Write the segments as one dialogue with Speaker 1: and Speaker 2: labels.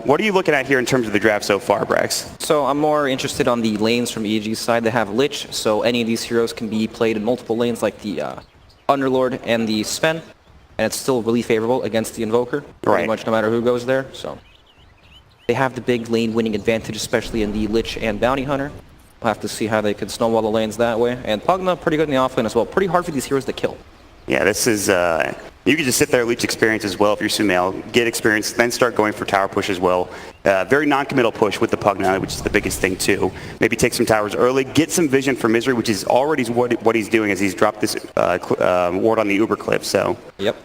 Speaker 1: what are you looking at here in terms of the draft so far, Brax?
Speaker 2: So I'm more interested on the lanes from EG's side. They have Lich, so any of these heroes can be played in multiple lanes like the Underlord and the Sven, and it's still really favorable against the Invoker, pretty much no matter who goes there. So they have the big lane winning advantage, especially in the Lich and Bounty Hunter. We'll have to see how they can snowball the lanes that way. And Pugna, pretty good in the offlane as well. Pretty hard for these heroes to kill.
Speaker 1: Yeah, this is, you can just sit there, leech experience as well if you're Sumail, get experience, then start going for tower push as well. Very non-committal push with the Pugna, which is the biggest thing too. Maybe take some towers early, get some vision for Misery, which is already what he's doing as he's dropped this ward on the Uber cliff, so.
Speaker 2: Yep.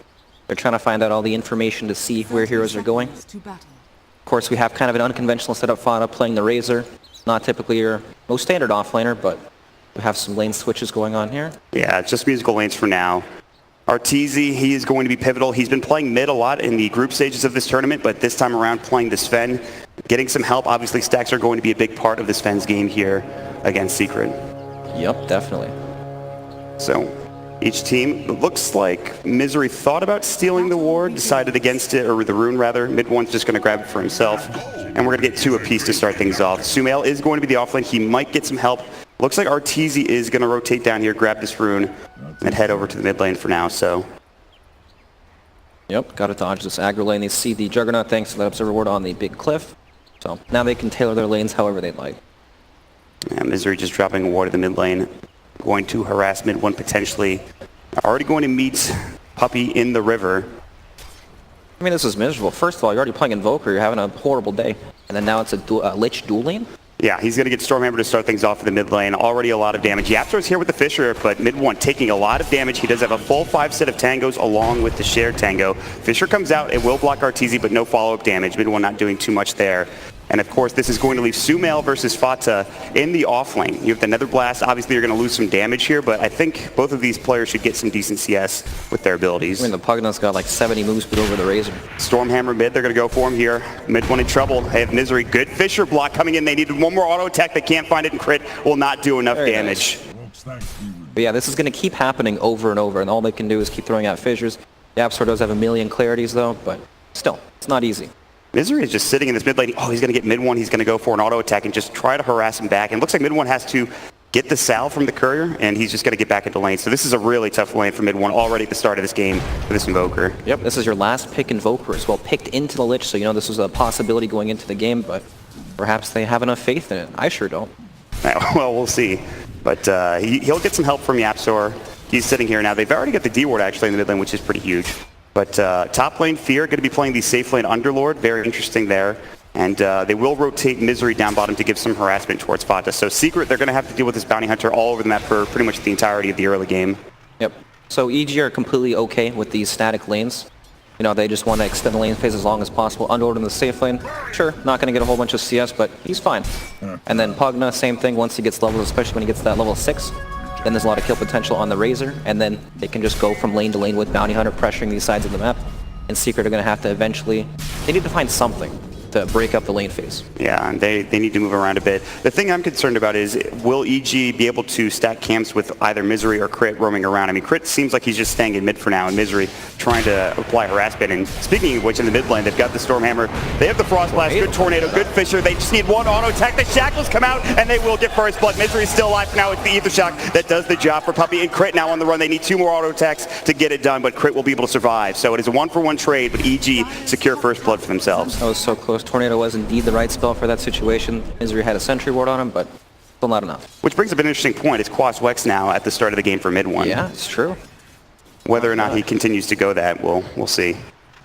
Speaker 2: They're trying to find out all the information to see where heroes are going. Of course, we have kind of an unconventional setup Fana playing the Razor. Not typically your most standard offlaner, but we have some lane switches going on here.
Speaker 1: Yeah, it's just musical lanes for now. Arteezy, he is going to be pivotal. He's been playing mid a lot in the group stages of this tournament, but this time around playing the Sven. Getting some help. Obviously, stacks are going to be a big part of the Sven's game here against Secret.
Speaker 2: Yep, definitely.
Speaker 1: So each team, it looks like Misery thought about stealing the ward, decided against it, or the rune rather. Mid one's just going to grab it for himself. And we're going to get 2 apiece to start things off. Sumail is going to be the offlane. He might get some help. Looks like Arteezy is going to rotate down here, grab this rune, and head over to the mid lane for now, so.
Speaker 2: Yep, got to dodge this aggro lane. They see the Juggernaut thanks to that Observer ward on the big cliff. So now they can tailor their lanes however they'd like.
Speaker 1: Yeah, Misery just dropping a ward in the mid lane. Going to harass mid one potentially. Already going to meet Puppey in the river.
Speaker 2: I mean, this is miserable. First of all, you're already playing Invoker. You're having a horrible day. And then now it's a Lich dual lane?
Speaker 1: Yeah, he's going to get Stormhammer to start things off in the mid lane. Already a lot of damage. Yapzor's here with the Fisher, but mid one taking a lot of damage. He does have a full 5 set of tangos along with the shared tango. Fisher comes out. It will block Arteezy, but no follow-up damage. Mid one not doing too much there. And of course, this is going to leave Sumail versus Fata in the off lane. You have the Nether Blast. Obviously, you're going to lose some damage here, but I think both of these players should get some decent CS with their abilities.
Speaker 2: I mean, the Pugna's got like 70 moves put over the Razor.
Speaker 1: Stormhammer mid, they're going to go for him here. Mid one in trouble. They have Misery. Good Fisher block coming in. They needed one more auto attack. They can't find it, and crit will not do enough damage.
Speaker 2: Nice. But yeah, this is going to keep happening over and over, and all they can do is keep throwing out fissures. Yapzor does have a million clarities, though, but still, it's not easy.
Speaker 1: Misery is just sitting in this mid lane. Oh, he's going to get mid one. He's going to go for an auto attack and just try to harass him back. And it looks like mid one has to get the salve from the courier, and he's just going to get back into lane. So this is a really tough lane for mid one already at the start of this game for this Invoker.
Speaker 2: Yep, this is your last pick Invoker as well. Picked into the Lich, so you know this was a possibility going into the game, but perhaps they have enough faith in it. I sure don't.
Speaker 1: Well, we'll see. But he'll get some help from Yapzor. He's sitting here now. They've already got the D ward actually in the mid lane, which is pretty huge. But top lane, Fear, going to be playing the safe lane Underlord. Very interesting there. And they will rotate Misery down bottom to give some harassment towards Fata. So Secret, they're going to have to deal with this Bounty Hunter all over the map for pretty much the entirety of the early game.
Speaker 2: Yep. So EG are completely okay with these static lanes. You know, they just want to extend the lane phase as long as possible. Underlord in the safe lane, sure, not going to get a whole bunch of CS, but he's fine. And then Pugna, same thing, once he gets leveled, especially when he gets to that level 6. Then there's a lot of kill potential on the Razor, and then they can just go from lane to lane with Bounty Hunter pressuring these sides of the map. And Secret are going to have to eventually, they need to find something to break up the lane phase.
Speaker 1: Yeah, and they need to move around a bit. The thing I'm concerned about is, will EG be able to stack camps with either Misery or Crit roaming around? I mean, Crit seems like he's just staying in mid for now, and Misery trying to apply harassment. And speaking of which, in the mid lane, they've got the Stormhammer, they have the Frost Blast, good Tornado, good Fisher. They just need one auto attack. The Shackles come out, and they will get first blood. Misery's still alive for now. It's the Ether Shock that does the job for Puppey, and Crit now on the run. They need 2 more auto attacks to get it done, but Crit will be able to survive. So it is a 1-for-1 trade, but EG secure first blood for themselves.
Speaker 2: That was so close. Tornado was indeed the right spell for that situation. Misery had a sentry ward on him, but still not enough.
Speaker 1: Which brings up an interesting point. It's Quas Wex now at the start of the game for mid one.
Speaker 2: Yeah, it's true.
Speaker 1: Whether or not he continues to go that, we'll see.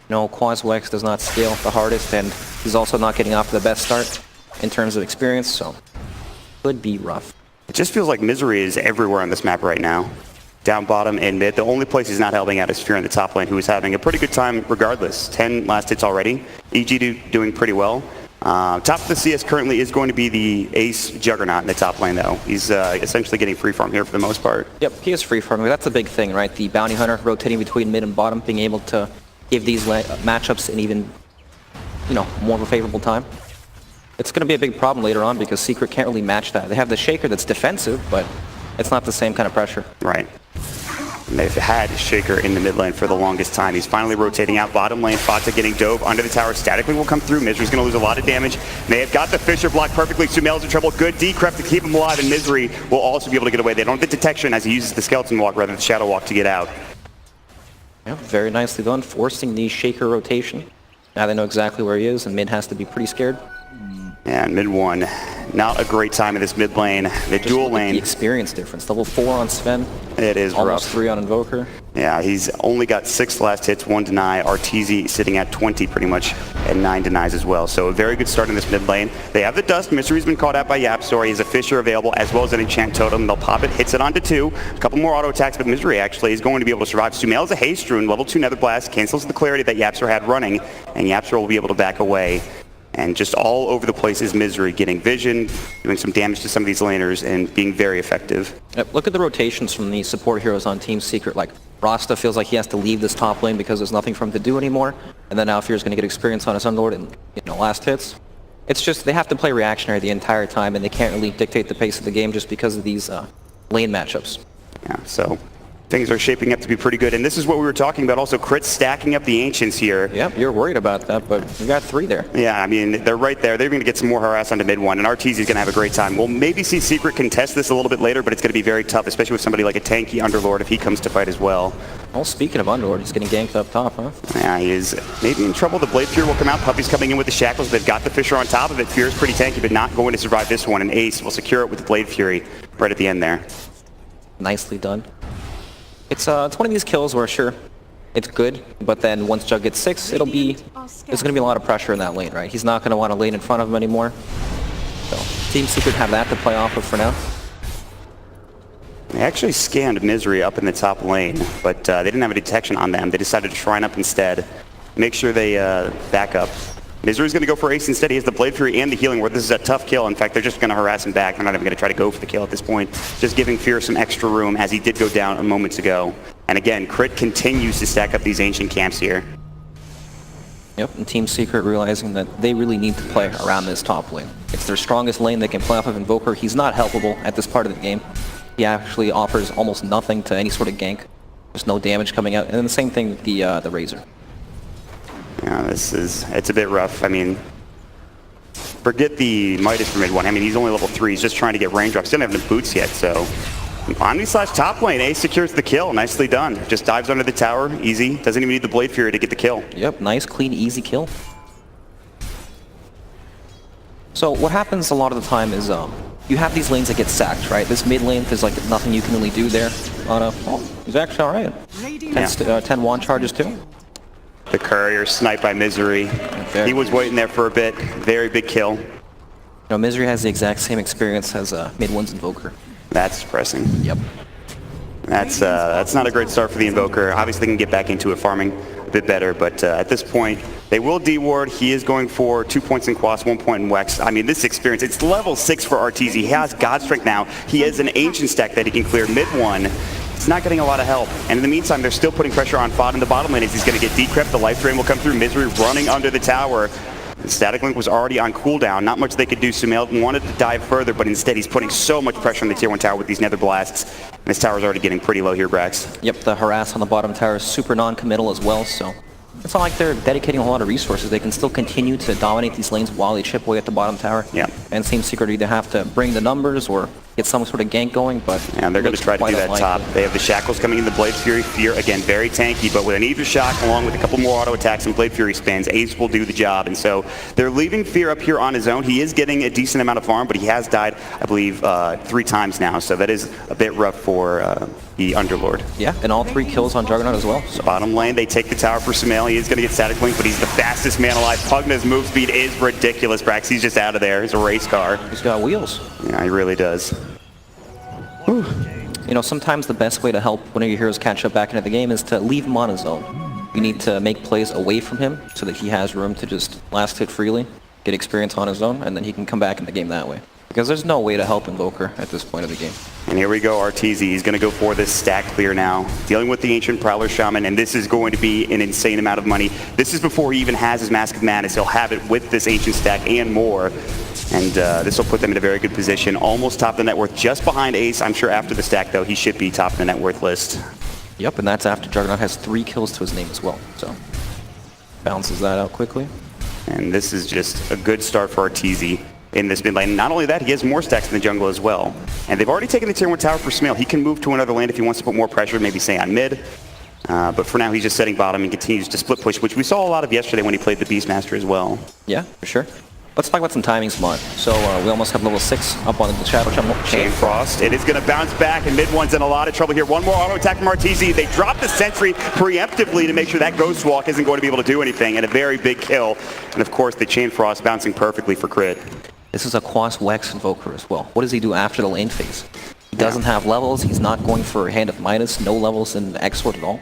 Speaker 2: No, Quas Wex does not scale the hardest, and he's also not getting off to the best start in terms of experience, so could be rough.
Speaker 1: It just feels like Misery is everywhere on this map right now. Down bottom and mid. The only place he's not helping out is Fear in the top lane, who is having a pretty good time regardless. 10 last hits already. EG doing pretty well. Top of the CS currently is going to be the Ace Juggernaut in the top lane, though. He's essentially getting free farm here for the most part.
Speaker 2: Yep, he is free farming. That's a big thing, right? The Bounty Hunter rotating between mid and bottom, being able to give these matchups an even, you know, more of a favorable time. It's going to be a big problem later on because Secret can't really match that. They have the Shaker that's defensive, but it's not the same kind of pressure.
Speaker 1: Right. And they've had Shaker in the mid lane for the longest time. He's finally rotating out bottom lane. Fata getting dove under the tower. Statically will come through. Misery's going to lose a lot of damage. They have got the Fissure block perfectly. Sumail's in trouble. Good decrep to keep him alive, and Misery will also be able to get away. They don't get detection as he uses the Skeleton Walk rather than the Shadow Walk to get out.
Speaker 2: Yeah, very nicely done, forcing the Shaker rotation. Now they know exactly where he is, and mid has to be pretty scared.
Speaker 1: And mid one, not a great time in this mid lane. The dual lane.
Speaker 2: The experience difference. Level 4 on Sven.
Speaker 1: It is
Speaker 2: almost
Speaker 1: rough.
Speaker 2: 3 on Invoker.
Speaker 1: Yeah, he's only got 6 last hits, 1 deny. RTZ sitting at 20 pretty much, and 9 denies as well. So a very good start in this mid lane. They have the Dust. Misery's been caught out by YapzOr. He has a Fissure available as well as an Enchant Totem. They'll pop it, hits it onto 2. A couple more auto attacks, but Misery actually is going to be able to survive. Sumail's a Haste Rune, level 2 Nether Blast, cancels the clarity that YapzOr had running, and YapzOr will be able to back away. And just all over the place is Misery, getting vision, doing some damage to some of these laners, and being very effective.
Speaker 2: Look at the rotations from the support heroes on Team Secret. Like, Rasta feels like he has to leave this top lane because there's nothing for him to do anymore. And then Alfear's going to get experience on his Unlord and, last hits. It's just, they have to play reactionary the entire time, and they can't really dictate the pace of the game just because of these lane matchups.
Speaker 1: Yeah, so things are shaping up to be pretty good. And this is what we were talking about also, Crit stacking up the Ancients here.
Speaker 2: Yep, you're worried about that, but you got 3 there.
Speaker 1: Yeah, I mean, they're right there. They're going to get some more harass onto mid one, and RTZ is going to have a great time. We'll maybe see Secret contest this a little bit later, but it's going to be very tough, especially with somebody like a tanky Underlord if he comes to fight as well.
Speaker 2: Well, speaking of Underlord, he's getting ganked up top, huh?
Speaker 1: Yeah, he is maybe in trouble. The Blade Fury will come out. Puppy's coming in with the Shackles. They've got the Fissure on top of it. Fear's pretty tanky, but not going to survive this one, and Ace will secure it with the Blade Fury right at the end there.
Speaker 2: Nicely done. It's one of these kills where, sure, it's good, but then once Jug gets 6, there's going to be a lot of pressure in that lane, right? He's not going to want to lane in front of him anymore. So, Team Secret have that to play off of for now.
Speaker 1: They actually scanned Misery up in the top lane, but they didn't have a detection on them. They decided to shrine up instead, make sure they back up. Misery's going to go for Ace instead. He has the Blade Fury and the Healing Ward. This is a tough kill. In fact, they're just going to harass him back. They're not even going to try to go for the kill at this point. Just giving Fear some extra room as he did go down a moment ago. And again, Crit continues to stack up these Ancient camps here.
Speaker 2: Yep, and Team Secret realizing that they really need to play around this top lane. It's their strongest lane. They can play off of Invoker. He's not helpable at this part of the game. He actually offers almost nothing to any sort of gank. There's no damage coming out. And then the same thing with the Razor.
Speaker 1: Yeah, it's a bit rough. I mean, forget the Midas for mid one. I mean, he's only level 3. He's just trying to get raindrops. He doesn't have the boots yet, so. Omni/top lane, Ace secures the kill. Nicely done. Just dives under the tower, easy. Doesn't even need the Blade Fury to get the kill.
Speaker 2: Yep, nice, clean, easy kill. So what happens a lot of the time is you have these lanes that get sacked, right? This mid lane, there's like nothing you can really do there. He's actually all right. 10 wand charges too.
Speaker 1: The Courier sniped by Misery. He was waiting there for a bit. Very big kill.
Speaker 2: Misery has the exact same experience as mid one's Invoker.
Speaker 1: That's depressing.
Speaker 2: Yep.
Speaker 1: That's not a great start for the Invoker. Obviously, they can get back into it, farming a bit better, but at this point, they will D-ward. He is going for 2 points in Quas, 1 point in Wex. I mean, this experience, it's level 6 for RTZ. He has God Strength now. He has an Ancient stack that he can clear mid one. It's not getting a lot of help. And in the meantime, they're still putting pressure on Fod in the bottom lane as he's going to get decrept. The life drain will come through. Misery running under the tower. The Static Link was already on cooldown. Not much they could do. Sumail wanted to dive further, but instead he's putting so much pressure on the tier 1 tower with these Nether Blasts. And this tower's already getting pretty low here, Brax.
Speaker 2: Yep, the harass on the bottom tower is super non-committal as well, so it's not like they're dedicating a lot of resources. They can still continue to dominate these lanes while they chip away at the bottom tower.
Speaker 1: Yeah.
Speaker 2: And Team Secret either have to bring the numbers or get some sort of gank going, but
Speaker 1: yeah, they're going to try to do that top. They have the Shackles coming in, the Blade Fury. Fear, again, very tanky, but with an Aether Shock along with a couple more auto attacks and Blade Fury spins, Ace will do the job. And so they're leaving Fear up here on his own. He is getting a decent amount of farm, but he has died, I believe, 3 times now. So that is a bit rough for the Underlord.
Speaker 2: Yeah, and all 3 kills on Juggernaut as well. So.
Speaker 1: Bottom lane, they take the tower for Sumail. He is going to get Static Link, but he's the fastest man alive. Pugna's move speed is ridiculous, Brax. He's just out of there. He's a race car.
Speaker 2: He's got wheels.
Speaker 1: Yeah, he really does.
Speaker 2: Whew. Sometimes the best way to help one of your heroes catch up back into the game is to leave him on his own. You need to make plays away from him so that he has room to just last hit freely, get experience on his own, and then he can come back in the game that way. Because there's no way to help Invoker at this point of the game.
Speaker 1: And here we go, RTZ. He's going to go for this stack clear now. Dealing with the Ancient Prowler Shaman, and this is going to be an insane amount of money. This is before he even has his Mask of Madness. He'll have it with this Ancient stack and more. And this will put them in a very good position. Almost top of the net worth, just behind Ace. I'm sure after the stack, though, he should be top of the net worth list.
Speaker 2: Yep, and that's after Juggernaut has 3 kills to his name as well. So, balances that out quickly.
Speaker 1: And this is just a good start for Arteezy in this mid lane. Not only that, he has more stacks in the jungle as well. And they've already taken the tier 1 tower for Smail. He can move to another lane if he wants to put more pressure, maybe say on mid. But for now, he's just setting bottom and continues to split push, which we saw a lot of yesterday when he played the Beastmaster as well.
Speaker 2: Yeah, for sure. Let's talk about some timings, Mod. So we almost have level 6 up on the Shadow Channel.
Speaker 1: Chain Frost. It is going to bounce back, and mid one's in a lot of trouble here. One more auto attack from Arteezy. They drop the sentry preemptively to make sure that Ghost Walk isn't going to be able to do anything, and a very big kill. And of course, the Chain Frost bouncing perfectly for crit.
Speaker 2: This is a Quas Wex Invoker as well. What does he do after the lane phase? He doesn't have levels. He's not going for Hand of Midas. No levels in X-Sword at all.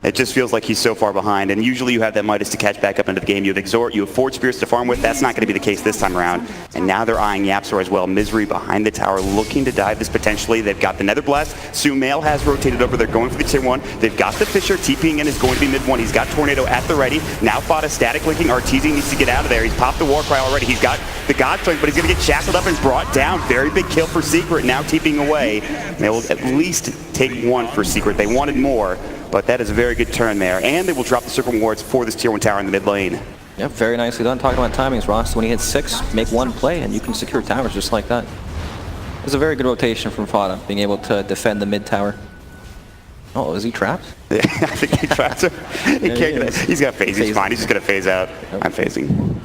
Speaker 1: It just feels like he's so far behind, and usually you have that Midas to catch back up into the game. You have Exhort, you have Forge Spears to farm with. That's not going to be the case this time around. And now they're eyeing Yapzor as well. Misery behind the tower, looking to dive this potentially. They've got the Nether Blast. Sumail has rotated over. They're going for the tier 1. They've got the Fisher. TPing in is going to be mid 1. He's got Tornado at the ready. Now Fada static linking. Arteezy needs to get out of there. He's popped the Warcry already. He's got the Godstrike, but he's going to get shackled up and brought down. Very big kill for Secret. Now TPing away. They will at least take 1 for Secret. They wanted more. But that is a very good turn there. And they will drop the Serpent Wards for this tier 1 tower in the mid lane.
Speaker 2: Yep, very nicely done. Talking about timings, Ross. When he hits 6, make 1 play, and you can secure towers just like that. It was a very good rotation from Fada, being able to defend the mid tower. Oh, is he trapped?
Speaker 1: Yeah, I think he trapped her. He's got phase. He's fine. He's just going to phase out. Yep. I'm phasing.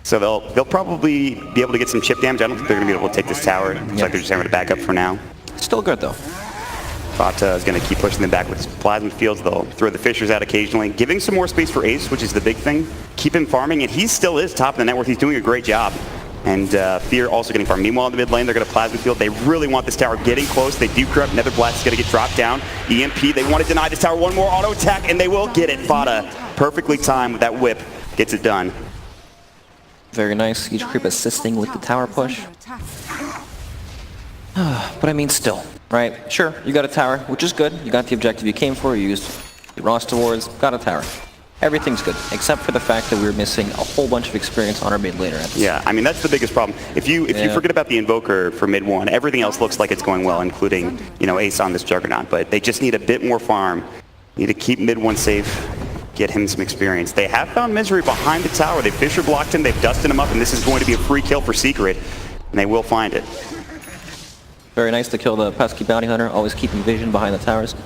Speaker 1: So they'll probably be able to get some chip damage. I don't think they're going to be able to take this tower. Looks like they're just having to back up for now.
Speaker 2: Still good, though.
Speaker 1: Fata is going to keep pushing them back with his plasma fields. They'll throw the Fishers out occasionally, giving some more space for Ace, which is the big thing. Keep him farming, and he still is top of the net worth. He's doing a great job. And Fear also getting farmed. Meanwhile, in the mid lane, they're going to plasma field. They really want this tower getting close. They do corrupt. Nether Blast is going to get dropped down. EMP, they want to deny this tower. One more auto attack, and they will get it. Fata, perfectly timed with that whip, gets it done.
Speaker 2: Very nice. Each creep assisting with the tower push. But I mean, still, right? Sure, you got a tower, which is good. You got the objective you came for. You used your roster wards, got a tower. Everything's good, except for the fact that we were missing a whole bunch of experience on our mid laner.
Speaker 1: Yeah, I mean, that's the biggest problem. If you forget about the Invoker for mid 1, everything else looks like it's going well, including, you know, Ace on this Juggernaut. But they just need a bit more farm. Need to keep mid 1 safe, get him some experience. They have found Misery behind the tower. They Fisher blocked him, they've dusted him up, and this is going to be a free kill for Secret, and they will find it.
Speaker 2: Very nice to kill the pesky bounty hunter, always keeping vision behind the towers.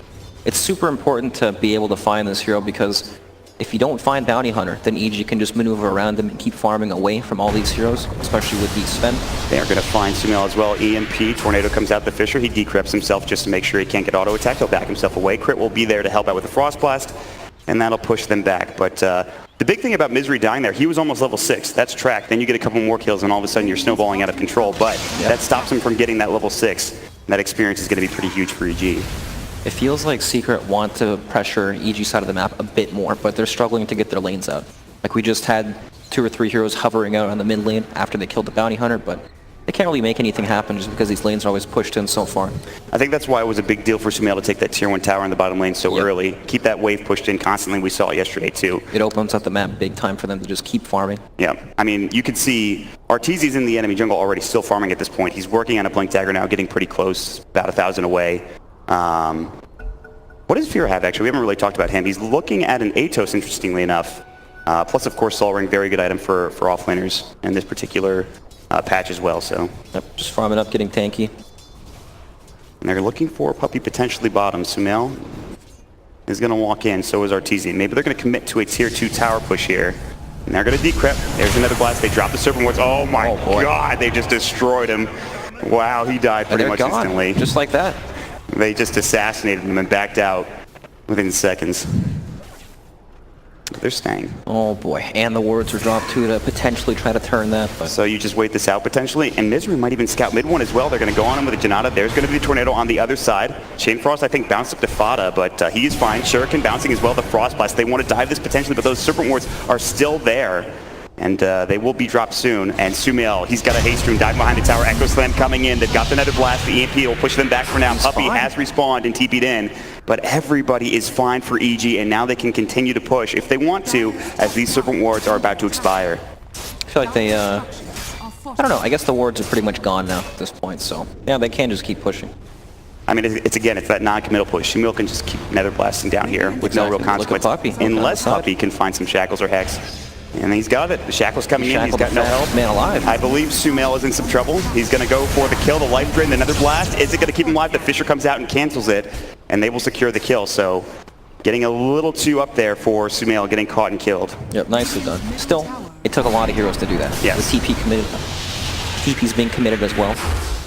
Speaker 2: It's super important to be able to find this hero because if you don't find bounty hunter, then EG can just maneuver around them and keep farming away from all these heroes, especially with the Sven.
Speaker 1: They are going to find Sumail as well. EMP, Tornado comes out the Fisher. He decrypts himself just to make sure he can't get auto attacked. He'll back himself away. Crit will be there to help out with the Frost Blast, and that'll push them back. But the big thing about Misery dying there, he was almost level 6. That's tracked. Then you get a couple more kills, and all of a sudden you're snowballing out of control. But that stops him from getting that level 6. And that experience is going to be pretty huge for EG.
Speaker 2: It feels like Secret want to pressure EG side of the map a bit more, but they're struggling to get their lanes out. Like we just had 2 or 3 heroes hovering out on the mid lane after they killed the bounty hunter, but they can't really make anything happen just because these lanes are always pushed in so far.
Speaker 1: I think that's why it was a big deal for Sumail to take that tier 1 tower in the bottom lane so early. Keep that wave pushed in constantly. We saw it yesterday too.
Speaker 2: It opens up the map big time for them to just keep farming. Yeah,
Speaker 1: I mean, you could see Arteezy's in the enemy jungle already still farming at this point. He's working on a Blink Dagger now, getting pretty close, about 1,000 away. What does Fear have, actually? We haven't really talked about him. He's looking at an Atos, interestingly enough. Plus, of course, Sol Ring, very good item for offlaners in this particular patch as well. So,
Speaker 2: yep, just farming up, getting tanky.
Speaker 1: And they're looking for Puppey potentially bottom. Sumail is going to walk in, so is Arteezy. Maybe they're going to commit to a tier 2 tower push here. And they're going to decrypt. There's another blast. They drop the Serpent Wards. Oh my god, they just destroyed him. Wow, he died pretty much instantly.
Speaker 2: Just like that.
Speaker 1: They just assassinated him and backed out within seconds. They're staying.
Speaker 2: Oh boy, and the wards are dropped too to potentially try to turn that. But
Speaker 1: so you just wait this out potentially, and Misery might even scout mid 1 as well. They're going to go on him with a Janata. There's going to be a Tornado on the other side. Chain Frost, I think, bounced up to Fada, but he is fine. Shuriken bouncing as well, the Frost Blast. They want to dive this potentially, but those Serpent Wards are still there. And they will be dropped soon. And Sumail, he's got a haste room, dive behind the tower. Echo Slam coming in. They've got the Nether Blast. The EMP will push them back for now. Puppey has respawned and TP'd in. But everybody is fine for EG, and now they can continue to push if they want to, as these Serpent Wards are about to expire.
Speaker 2: I feel like they, I don't know, I guess the wards are pretty much gone now at this point, so yeah, they can just keep pushing.
Speaker 1: I mean, it's again, it's that non-committal push. Sumail can just keep nether blasting down here with no real consequence. Unless Puppy can find some shackles or hex. And he's got it. The shackle's coming in. He's got no help.
Speaker 2: Man alive.
Speaker 1: I believe Sumail is in some trouble. He's going to go for the kill, the life drain, the nether blast. Is it going to keep him alive? The Fisher comes out and cancels it, and they will secure the kill. So getting a little too up there for Sumail, getting caught and killed.
Speaker 2: Yep, nicely done. Still, it took a lot of heroes to do that.
Speaker 1: Yes.
Speaker 2: The TP committed. TP's being committed as well.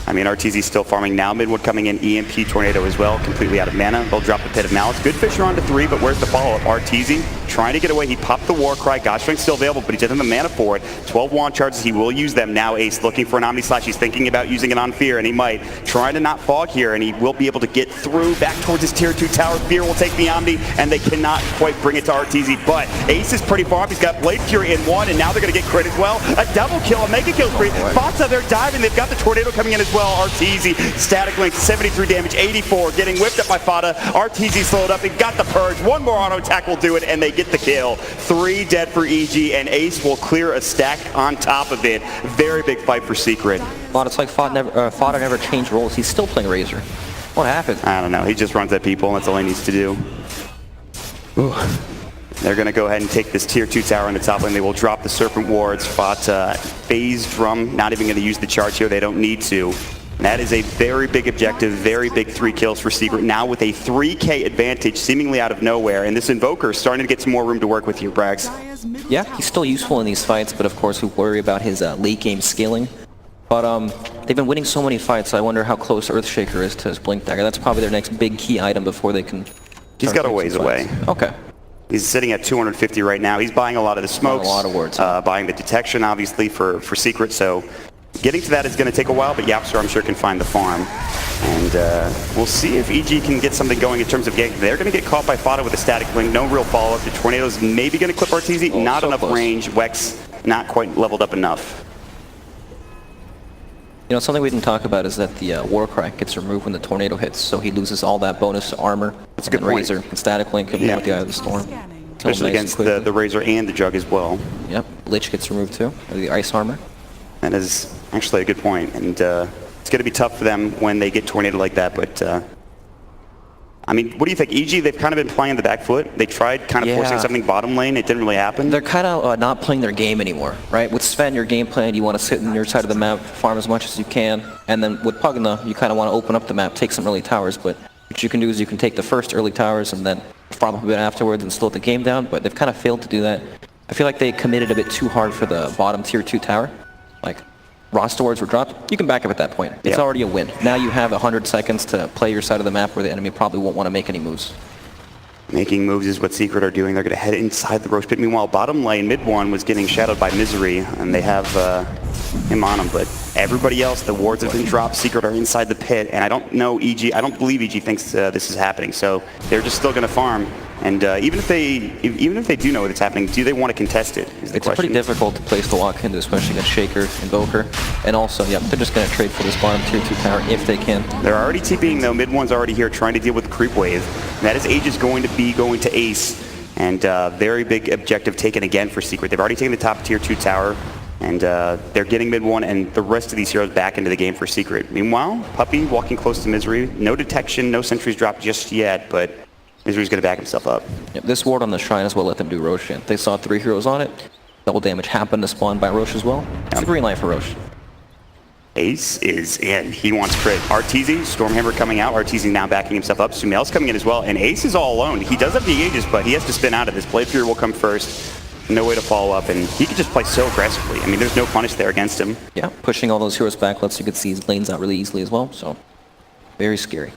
Speaker 1: I mean, RTZ's still farming now. Midwood coming in, EMP Tornado as well, completely out of mana. They'll drop the Pit of Malice. Good Fisher on to 3, but where's the follow-up? RTZ trying to get away. He popped the Warcry. God Strength still available, but he doesn't have the mana for it. 12 wand charges. He will use them. Now Ace looking for an Omni Slash. He's thinking about using it on Fear, and he might. Trying to not fog here, and he will be able to get through back towards his tier 2 tower. Fear will take the Omni, and they cannot quite bring it to RTZ, but Ace is pretty far up. He's got Blade Fury in one, and now they're going to get crit as well. A double kill, a mega kill spree. Fata, they're diving. They've got the Tornado coming in as well. RTZ, static link, 73 damage, 84, getting whipped up by Fata. RTZ slowed up. They've got the Purge. One more auto attack will do it, and they get the kill. 3 dead for EG, and Ace will clear a stack on top of it. Very big fight for Secret.
Speaker 2: But it's like Fata never changed roles. He's still playing Razor. What happened?
Speaker 1: I don't know. He just runs at people, and that's all he needs to do. Ooh. They're going to go ahead and take this tier 2 tower in the top lane. They will drop the Serpent Wards. Fata, Phase Drum, not even going to use the charge here. They don't need to. And that is a very big objective, very big 3 kills for Secret. Now with a 3k advantage seemingly out of nowhere. And this Invoker is starting to get some more room to work with here, Braggs.
Speaker 2: Yeah, he's still useful in these fights, but of course we worry about his late game scaling. But they've been winning so many fights, so I wonder how close Earthshaker is to his Blink Dagger. That's probably their next big key item before they can...
Speaker 1: He's got a ways away.
Speaker 2: Okay.
Speaker 1: He's sitting at 250 right now. He's buying a lot of the smokes.
Speaker 2: A lot of wards.
Speaker 1: Buying the detection, obviously, for Secret. So getting to that is going to take a while, but Yapster, I'm sure, can find the farm. And we'll see if EG can get something going in terms of gank. They're going to get caught by Fata with a static link. No real follow-up. The Tornado's maybe going to clip RTZ. Not so enough close. Range. Wex not quite leveled up enough.
Speaker 2: You know, something we didn't talk about is that the Warcry gets removed when the Tornado hits, so he loses all that bonus to armor.
Speaker 1: That's a good point.
Speaker 2: Razor and static link with the Eye of the Storm.
Speaker 1: Especially against the Razor and the Jug as well.
Speaker 2: Yep, Lich gets removed too, the ice armor.
Speaker 1: That is actually a good point, and it's going to be tough for them when they get Tornado like that, but I mean, what do you think? EG, they've kind of been playing the back foot. They tried kind of forcing something bottom lane. It didn't really happen.
Speaker 2: They're kind of not playing their game anymore, right? With Sven, your game plan, you want to sit on your side of the map, farm as much as you can, and then with Pugna, you kind of want to open up the map, take some early towers, but what you can do is you can take the first early towers and then farm up a bit afterwards and slow the game down, but they've kind of failed to do that. I feel like they committed a bit too hard for the bottom tier 2 tower. Like, roster wards were dropped, you can back up at that point. It's already a win. Now you have 100 seconds to play your side of the map where the enemy probably won't want to make any moves.
Speaker 1: Making moves is what Secret are doing. They're going to head inside the Roche Pit. Meanwhile, bottom lane, mid one, was getting shadowed by Misery, and they have him on him. But everybody else, the wards have been dropped. Secret are inside the pit, and I don't know EG. I don't believe EG thinks this is happening. So they're just still going to farm. And even if they do know what's happening, do they want to contest it? Is the
Speaker 2: it's
Speaker 1: question.
Speaker 2: a pretty difficult place to walk into, especially against Shaker, Invoker, and also, yeah, they're just going to trade for this bottom tier 2 tower if they can.
Speaker 1: They're already TPing though. Mid one's already here trying to deal with the creep wave. And that is Aegis going to be going to Ace, and very big objective taken again for Secret. They've already taken the top tier 2 tower, and they're getting mid one and the rest of these heroes back into the game for Secret. Meanwhile, Puppy walking close to Misery. No detection, no sentries dropped just yet, but Misery's going to back himself up.
Speaker 2: Yep, this ward on the Shrine as well let them do Roche. They saw 3 heroes on it. Double damage happened to spawn by Roche as well. It's a green light for Roche.
Speaker 1: Ace is in. He wants crit. RTZ, Stormhammer coming out. RTZ now backing himself up. Sumail's coming in as well, and Ace is all alone. He does have the Aegis, but he has to spin out of this. Blade Fury will come first. No way to follow up, and he can just play so aggressively. I mean, there's no punish there against him.
Speaker 2: Yeah, pushing all those heroes back lets you can see his lanes out really easily as well, so very scary.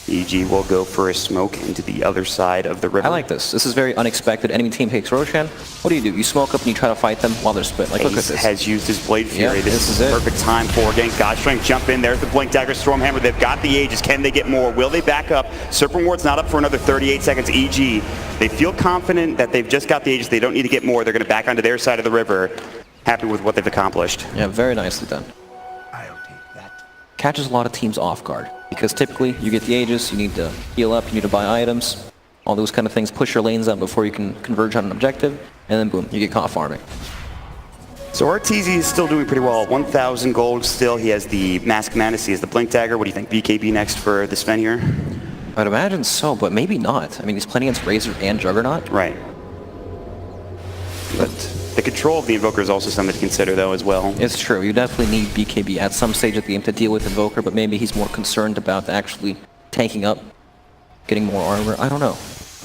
Speaker 1: EG will go for a smoke into the other side of the river.
Speaker 2: I like this. This is very unexpected. Enemy team takes Roshan. What do? You smoke up and you try to fight them while they're split. Like,
Speaker 1: Ace
Speaker 2: look at this.
Speaker 1: Has used his Blade Fury.
Speaker 2: Yep,
Speaker 1: this is the perfect time for getting God Strength. Jump in. There's the Blink Dagger, Stormhammer. They've got the Aegis. Can they get more? Will they back up? Serpent Ward's not up for another 38 seconds. EG, they feel confident that they've just got the Aegis. They don't need to get more. They're going to back onto their side of the river. Happy with what they've accomplished.
Speaker 2: Yeah, very nicely done. Catches a lot of teams off guard because typically you get the Aegis, you need to heal up, you need to buy items, all those kind of things, push your lanes out before you can converge on an objective, and then boom, you get caught farming.
Speaker 1: So Arteezy is still doing pretty well. 1,000 gold still. He has the Mask Madness. He has the Blink Dagger. What do you think? BKB next for the Sven here?
Speaker 2: I'd imagine so, but maybe not. I mean, he's playing against Razor and Juggernaut.
Speaker 1: Right. But the control of the Invoker is also something to consider, though, as well.
Speaker 2: It's true. You definitely need BKB at some stage of the game to deal with Invoker, but maybe he's more concerned about actually tanking up, getting more armor. I don't know.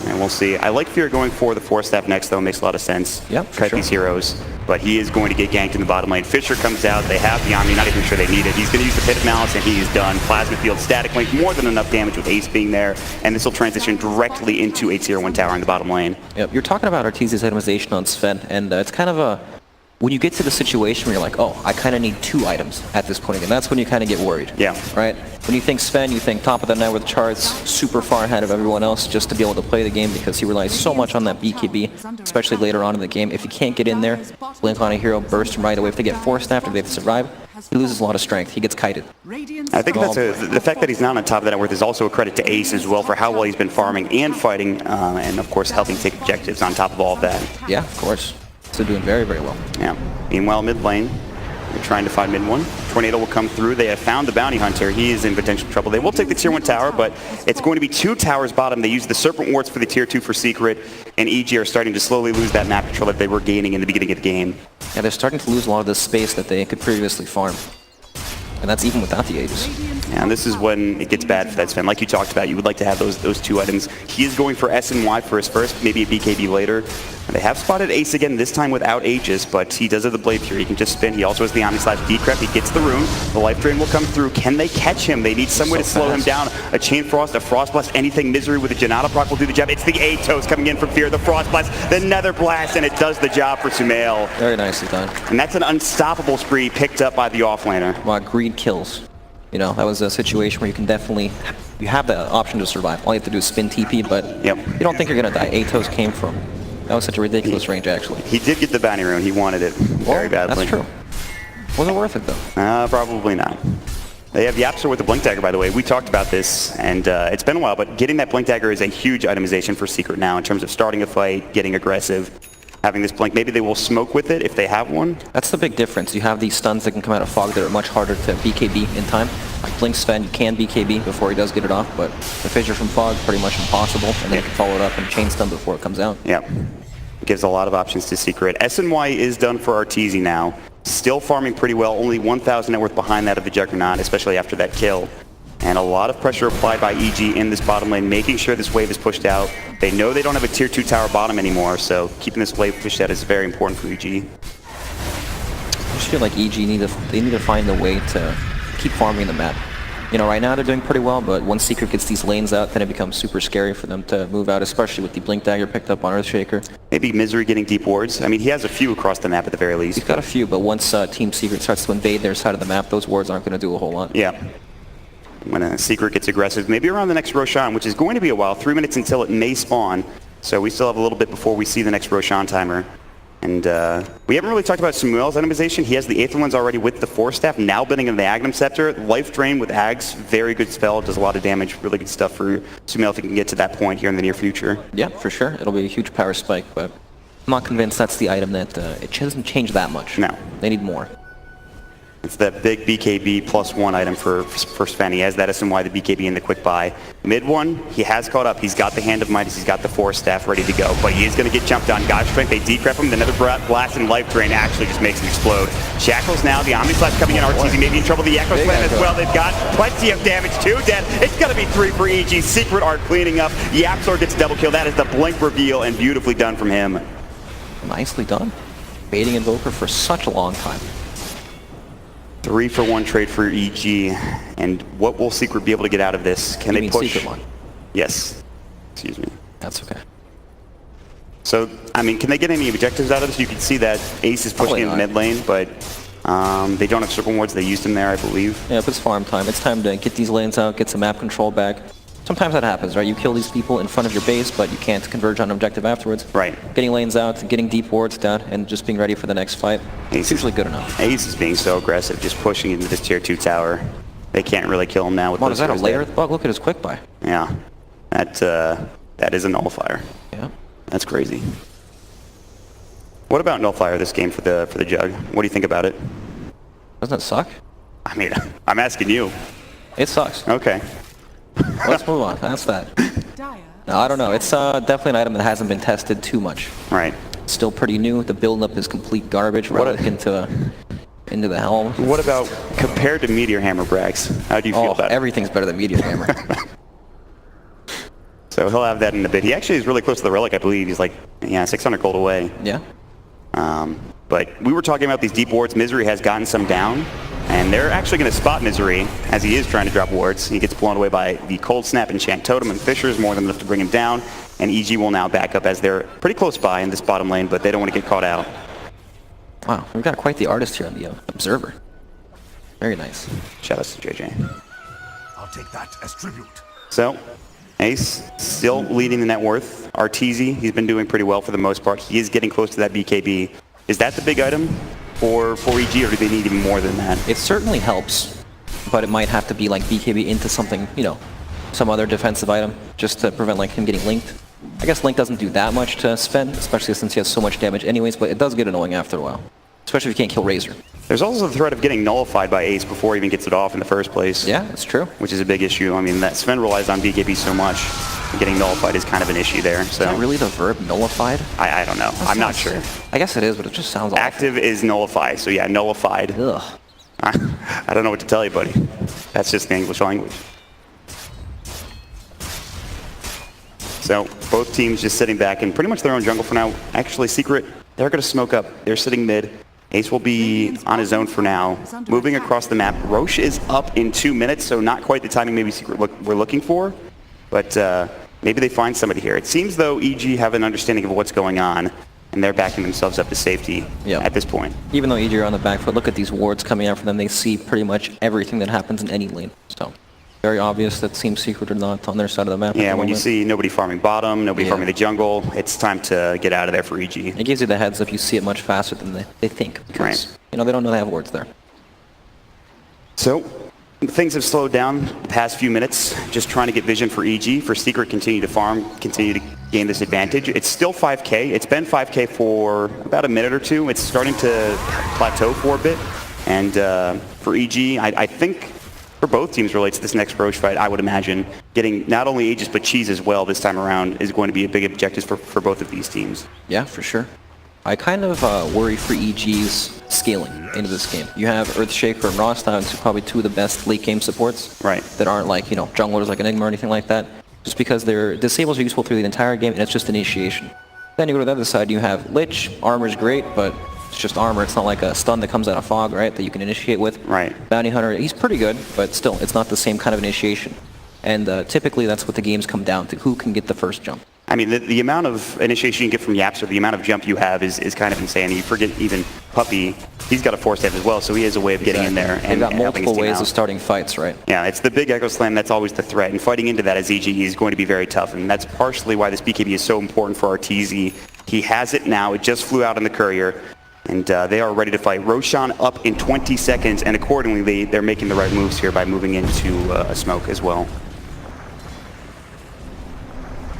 Speaker 1: And we'll see. I like Fear going for the Force Staff next, though. It makes a lot of sense.
Speaker 2: Yep,
Speaker 1: Cut these heroes. But he is going to get ganked in the bottom lane. Fisher comes out. They have the Omni. Not even sure they need it. He's going to use the Pit of Malice, and he is done. Plasma Field, Static Link, more than enough damage with Ace being there. And this will transition directly into a Tier 1 tower in the bottom lane.
Speaker 2: Yep, you're talking about Arteezy's itemization on Sven, and it's kind of a... When you get to the situation where you're like, oh, I kind of need 2 items at this point, and that's when you kind of get worried.
Speaker 1: Yeah.
Speaker 2: Right? When you think Sven, you think top of the net with charts, super far ahead of everyone else just to be able to play the game because he relies so much on that BKB, especially later on in the game. If you can't get in there, blink on a hero, burst him right away. If they get forced after they have to survive, he loses a lot of strength. He gets kited.
Speaker 1: I think that's the fact that he's not on top of the net worth is also a credit to Ace as well for how well he's been farming and fighting, and of course helping take objectives on top of all of that.
Speaker 2: Yeah, of course. So doing very, very well.
Speaker 1: Yeah. Meanwhile, mid lane, they're trying to find mid one. Tornado will come through. They have found the Bounty Hunter. He is in potential trouble. They will take the Tier 1 tower, but it's going to be 2 towers bottom. They use the Serpent Wards for the Tier 2 for Secret, and EG are starting to slowly lose that map control that they were gaining in the beginning of the game.
Speaker 2: Yeah, they're starting to lose a lot of the space that they could previously farm. And that's even without the Aegis.
Speaker 1: Yeah, and this is when it gets bad for that Sven. Like you talked about, you would like to have those 2 items. He is going for S and Y for his first, maybe a BKB later. They have spotted Ace again, this time without Aegis, but he does have the Blade Fury. He can just spin. He also has the Omni/Decrep. He gets the rune. The Life Drain will come through. Can they catch him? They need some way to slow him down. A Chain Frost, a Frost Blast, anything. Misery with a Janata proc will do the job. It's the Atos coming in from Fear, the Frost Blast, the Nether Blast, and it does the job for Sumail.
Speaker 2: Very nicely done.
Speaker 1: And that's an unstoppable spree picked up by the offlaner.
Speaker 2: Wow, greed kills. You know, that was a situation where you can definitely, you have the option to survive. All you have to do is spin TP, but
Speaker 1: yep.
Speaker 2: You don't think you're going to die. Atos came from. That was such a ridiculous range, actually.
Speaker 1: He did get the bounty rune. He wanted it very badly.
Speaker 2: That's true. Was it worth it, though?
Speaker 1: Probably not. They have Yapster with the Blink Dagger, by the way. We talked about this, and it's been a while, but getting that Blink Dagger is a huge itemization for Secret now in terms of starting a fight, getting aggressive. Having this blink, maybe they will smoke with it if they have one.
Speaker 2: That's the big difference. You have these stuns that can come out of fog that are much harder to BKB in time. Like Blink Sven, you can BKB before he does get it off, but the fissure from fog, pretty much impossible, and then you can follow it up and chain stun before it comes out.
Speaker 1: Yep. It gives a lot of options to Secret. SNY is done for Arteezy now. Still farming pretty well, only 1,000 net worth behind that of the Juggernaut, especially after that kill. And a lot of pressure applied by EG in this bottom lane, making sure this wave is pushed out. They know they don't have a Tier 2 tower bottom anymore, so keeping this wave pushed out is very important for EG.
Speaker 2: I just feel like EG need to find a way to keep farming the map. You know, right now they're doing pretty well, but once Secret gets these lanes out, then it becomes super scary for them to move out, especially with the Blink Dagger picked up on Earthshaker.
Speaker 1: Maybe Misery getting deep wards. I mean, he has a few across the map at the very least.
Speaker 2: He's got a few, but once Team Secret starts to invade their side of the map, those wards aren't going to do a whole lot.
Speaker 1: Yeah. When a Secret gets aggressive, maybe around the next Roshan, which is going to be a while, 3 minutes until it may spawn. So we still have a little bit before we see the next Roshan timer. And we haven't really talked about Samuel's itemization. He has the Aether Lens already with the Force Staff, now bending in the Agnum Scepter. Life Drain with Ags, very good spell, does a lot of damage, really good stuff for Samuel if he can get to that point here in the near future.
Speaker 2: Yeah, for sure. It'll be a huge power spike, but I'm not convinced that's the item that it doesn't change that much.
Speaker 1: No.
Speaker 2: They need more.
Speaker 1: It's that big BKB +1 item for Sven. He has that SNY, the BKB, and the quick buy. Mid one, he has caught up. He's got the Hand of Midas. He's got the Force Staff ready to go. But he is going to get jumped on. God Strength, they decrep him. The Nether Blast and Life Drain actually just makes him explode. Shackles now. The Omni Slash coming in. Arteezy maybe in trouble. The Echo Slam as well. They've got plenty of damage. 2 dead. It's going to be 3 for EG. Secret Art cleaning up. Yapsor gets double kill. That is the blink reveal and beautifully done from him.
Speaker 2: Nicely done. Baiting Invoker for such a long time.
Speaker 1: 3-for-1 trade for EG, and what will Secret be able to get out of this? Can they push?
Speaker 2: Secret one?
Speaker 1: Yes. Excuse me.
Speaker 2: That's okay.
Speaker 1: So, I mean, can they get any objectives out of this? You can see that Ace is pushing in the mid lane, but they don't have circle wards. They used him there, I believe.
Speaker 2: Yeah, it's farm time. It's time to get these lanes out, get some map control back. Sometimes that happens, right? You kill these people in front of your base, but you can't converge on objective afterwards.
Speaker 1: Right.
Speaker 2: Getting lanes out, getting deep wards down, and just being ready for the next fight. It's usually good enough.
Speaker 1: Ace is being so aggressive, just pushing into this tier 2 tower. They can't really kill him now with
Speaker 2: What,
Speaker 1: those
Speaker 2: is that a layer
Speaker 1: there.
Speaker 2: bug? Look at his quick buy.
Speaker 1: Yeah. That is a nullifier.
Speaker 2: Yeah.
Speaker 1: That's crazy. What about Nullfire this game for the Jug? What do you think about it?
Speaker 2: Doesn't it suck?
Speaker 1: I mean, I'm asking you.
Speaker 2: It sucks.
Speaker 1: Okay.
Speaker 2: Let's move on. That's that. No, I don't know. It's definitely an item that hasn't been tested too much.
Speaker 1: Right.
Speaker 2: It's still pretty new. The build-up is complete garbage relative into the helm.
Speaker 1: What about compared to Meteor Hammer, Brax? How do you feel about it?
Speaker 2: Everything's better than Meteor Hammer.
Speaker 1: So he'll have that in a bit. He actually is really close to the relic, I believe. He's like, 600 gold away.
Speaker 2: Yeah.
Speaker 1: But we were talking about these deep wards. Misery has gotten some down, and they're actually going to spot Misery as he is trying to drop wards. He gets blown away by the Cold Snap, Enchant Totem, and Fissures, more than enough to bring him down. And EG will now back up as they're pretty close by in this bottom lane, but they don't want to get caught out.
Speaker 2: Wow, we've got quite the artist here on the Observer. Very nice.
Speaker 1: Shout out to JJ.
Speaker 3: I'll take that as tribute.
Speaker 1: So, Ace still leading the net worth. Arteezy, he's been doing pretty well for the most part. He is getting close to that BKB. Is that the big item for EG, or do they need even more than that?
Speaker 2: It certainly helps, but it might have to be like BKB into something, some other defensive item, just to prevent like him getting linked. I guess Link doesn't do that much to spend, especially since he has so much damage anyways, but it does get annoying after a while. Especially if you can't kill Razor.
Speaker 1: There's also the threat of getting nullified by Ace before he even gets it off in the first place.
Speaker 2: Yeah, that's true.
Speaker 1: Which is a big issue. I mean, that Sven relies on BKB so much. Getting nullified is kind of an issue there. So.
Speaker 2: Is that really the verb, nullified?
Speaker 1: I don't know. I'm not sure.
Speaker 2: I guess it is, but it just sounds awful.
Speaker 1: Active is nullify, so yeah, nullified.
Speaker 2: Ugh.
Speaker 1: I don't know what to tell you, buddy. That's just the English language. So both teams just sitting back in pretty much their own jungle for now. Actually, Secret, they're going to smoke up. They're sitting mid. Ace will be on his own for now. Moving across the map. Roche is up in 2 minutes, so not quite the timing maybe Secret we're looking for. But maybe they find somebody here. It seems though EG have an understanding of what's going on, and they're backing themselves up to safety at this point.
Speaker 2: Even though EG are on the back foot, look at these wards coming out for them. They see pretty much everything that happens in any lane. So very obvious that Team Secret are not on their side of the map.
Speaker 1: Yeah, when you see nobody farming bottom, nobody farming the jungle, it's time to get out of there for EG.
Speaker 2: It gives you the heads up. You see it much faster than they think. Because, they don't know they have wards there.
Speaker 1: So things have slowed down the past few minutes, just trying to get vision for EG. For Secret, continue to farm, continue to gain this advantage. It's still 5k. It's been 5k for about a minute or two. It's starting to plateau for a bit. And for EG, I think for both teams relates to this next Roche fight, I would imagine getting not only Aegis but Cheese as well this time around is going to be a big objective for both of these teams.
Speaker 2: Yeah, for sure. I kind of worry for EG's scaling into this game. You have Earthshaker and Rostown, who are probably two of the best late game supports that aren't like, junglers like Enigma or anything like that, just because their disables are useful through the entire game and it's just initiation. Then you go to the other side, you have Lich. Armor's great, but it's just armor. It's not like a stun that comes out of fog, right, that you can initiate with. Bounty Hunter, he's pretty good, but still, it's not the same kind of initiation. And typically, that's what the games come down to. Who can get the first jump?
Speaker 1: I mean, the amount of initiation you get from Yaps or the amount of jump you have is kind of insane. You forget even Puppy, he's got a force save as well, so he has a way of getting in there.
Speaker 2: They've got multiple ways of starting fights, right?
Speaker 1: Yeah, it's the big Echo Slam that's always the threat, and fighting into that as EG is going to be very tough, and that's partially why this BKB is so important for Arteezy. He has it now. It just flew out in the Courier. And they are ready to fight. Roshan up in 20 seconds, and accordingly, they're making the right moves here by moving into a smoke as well.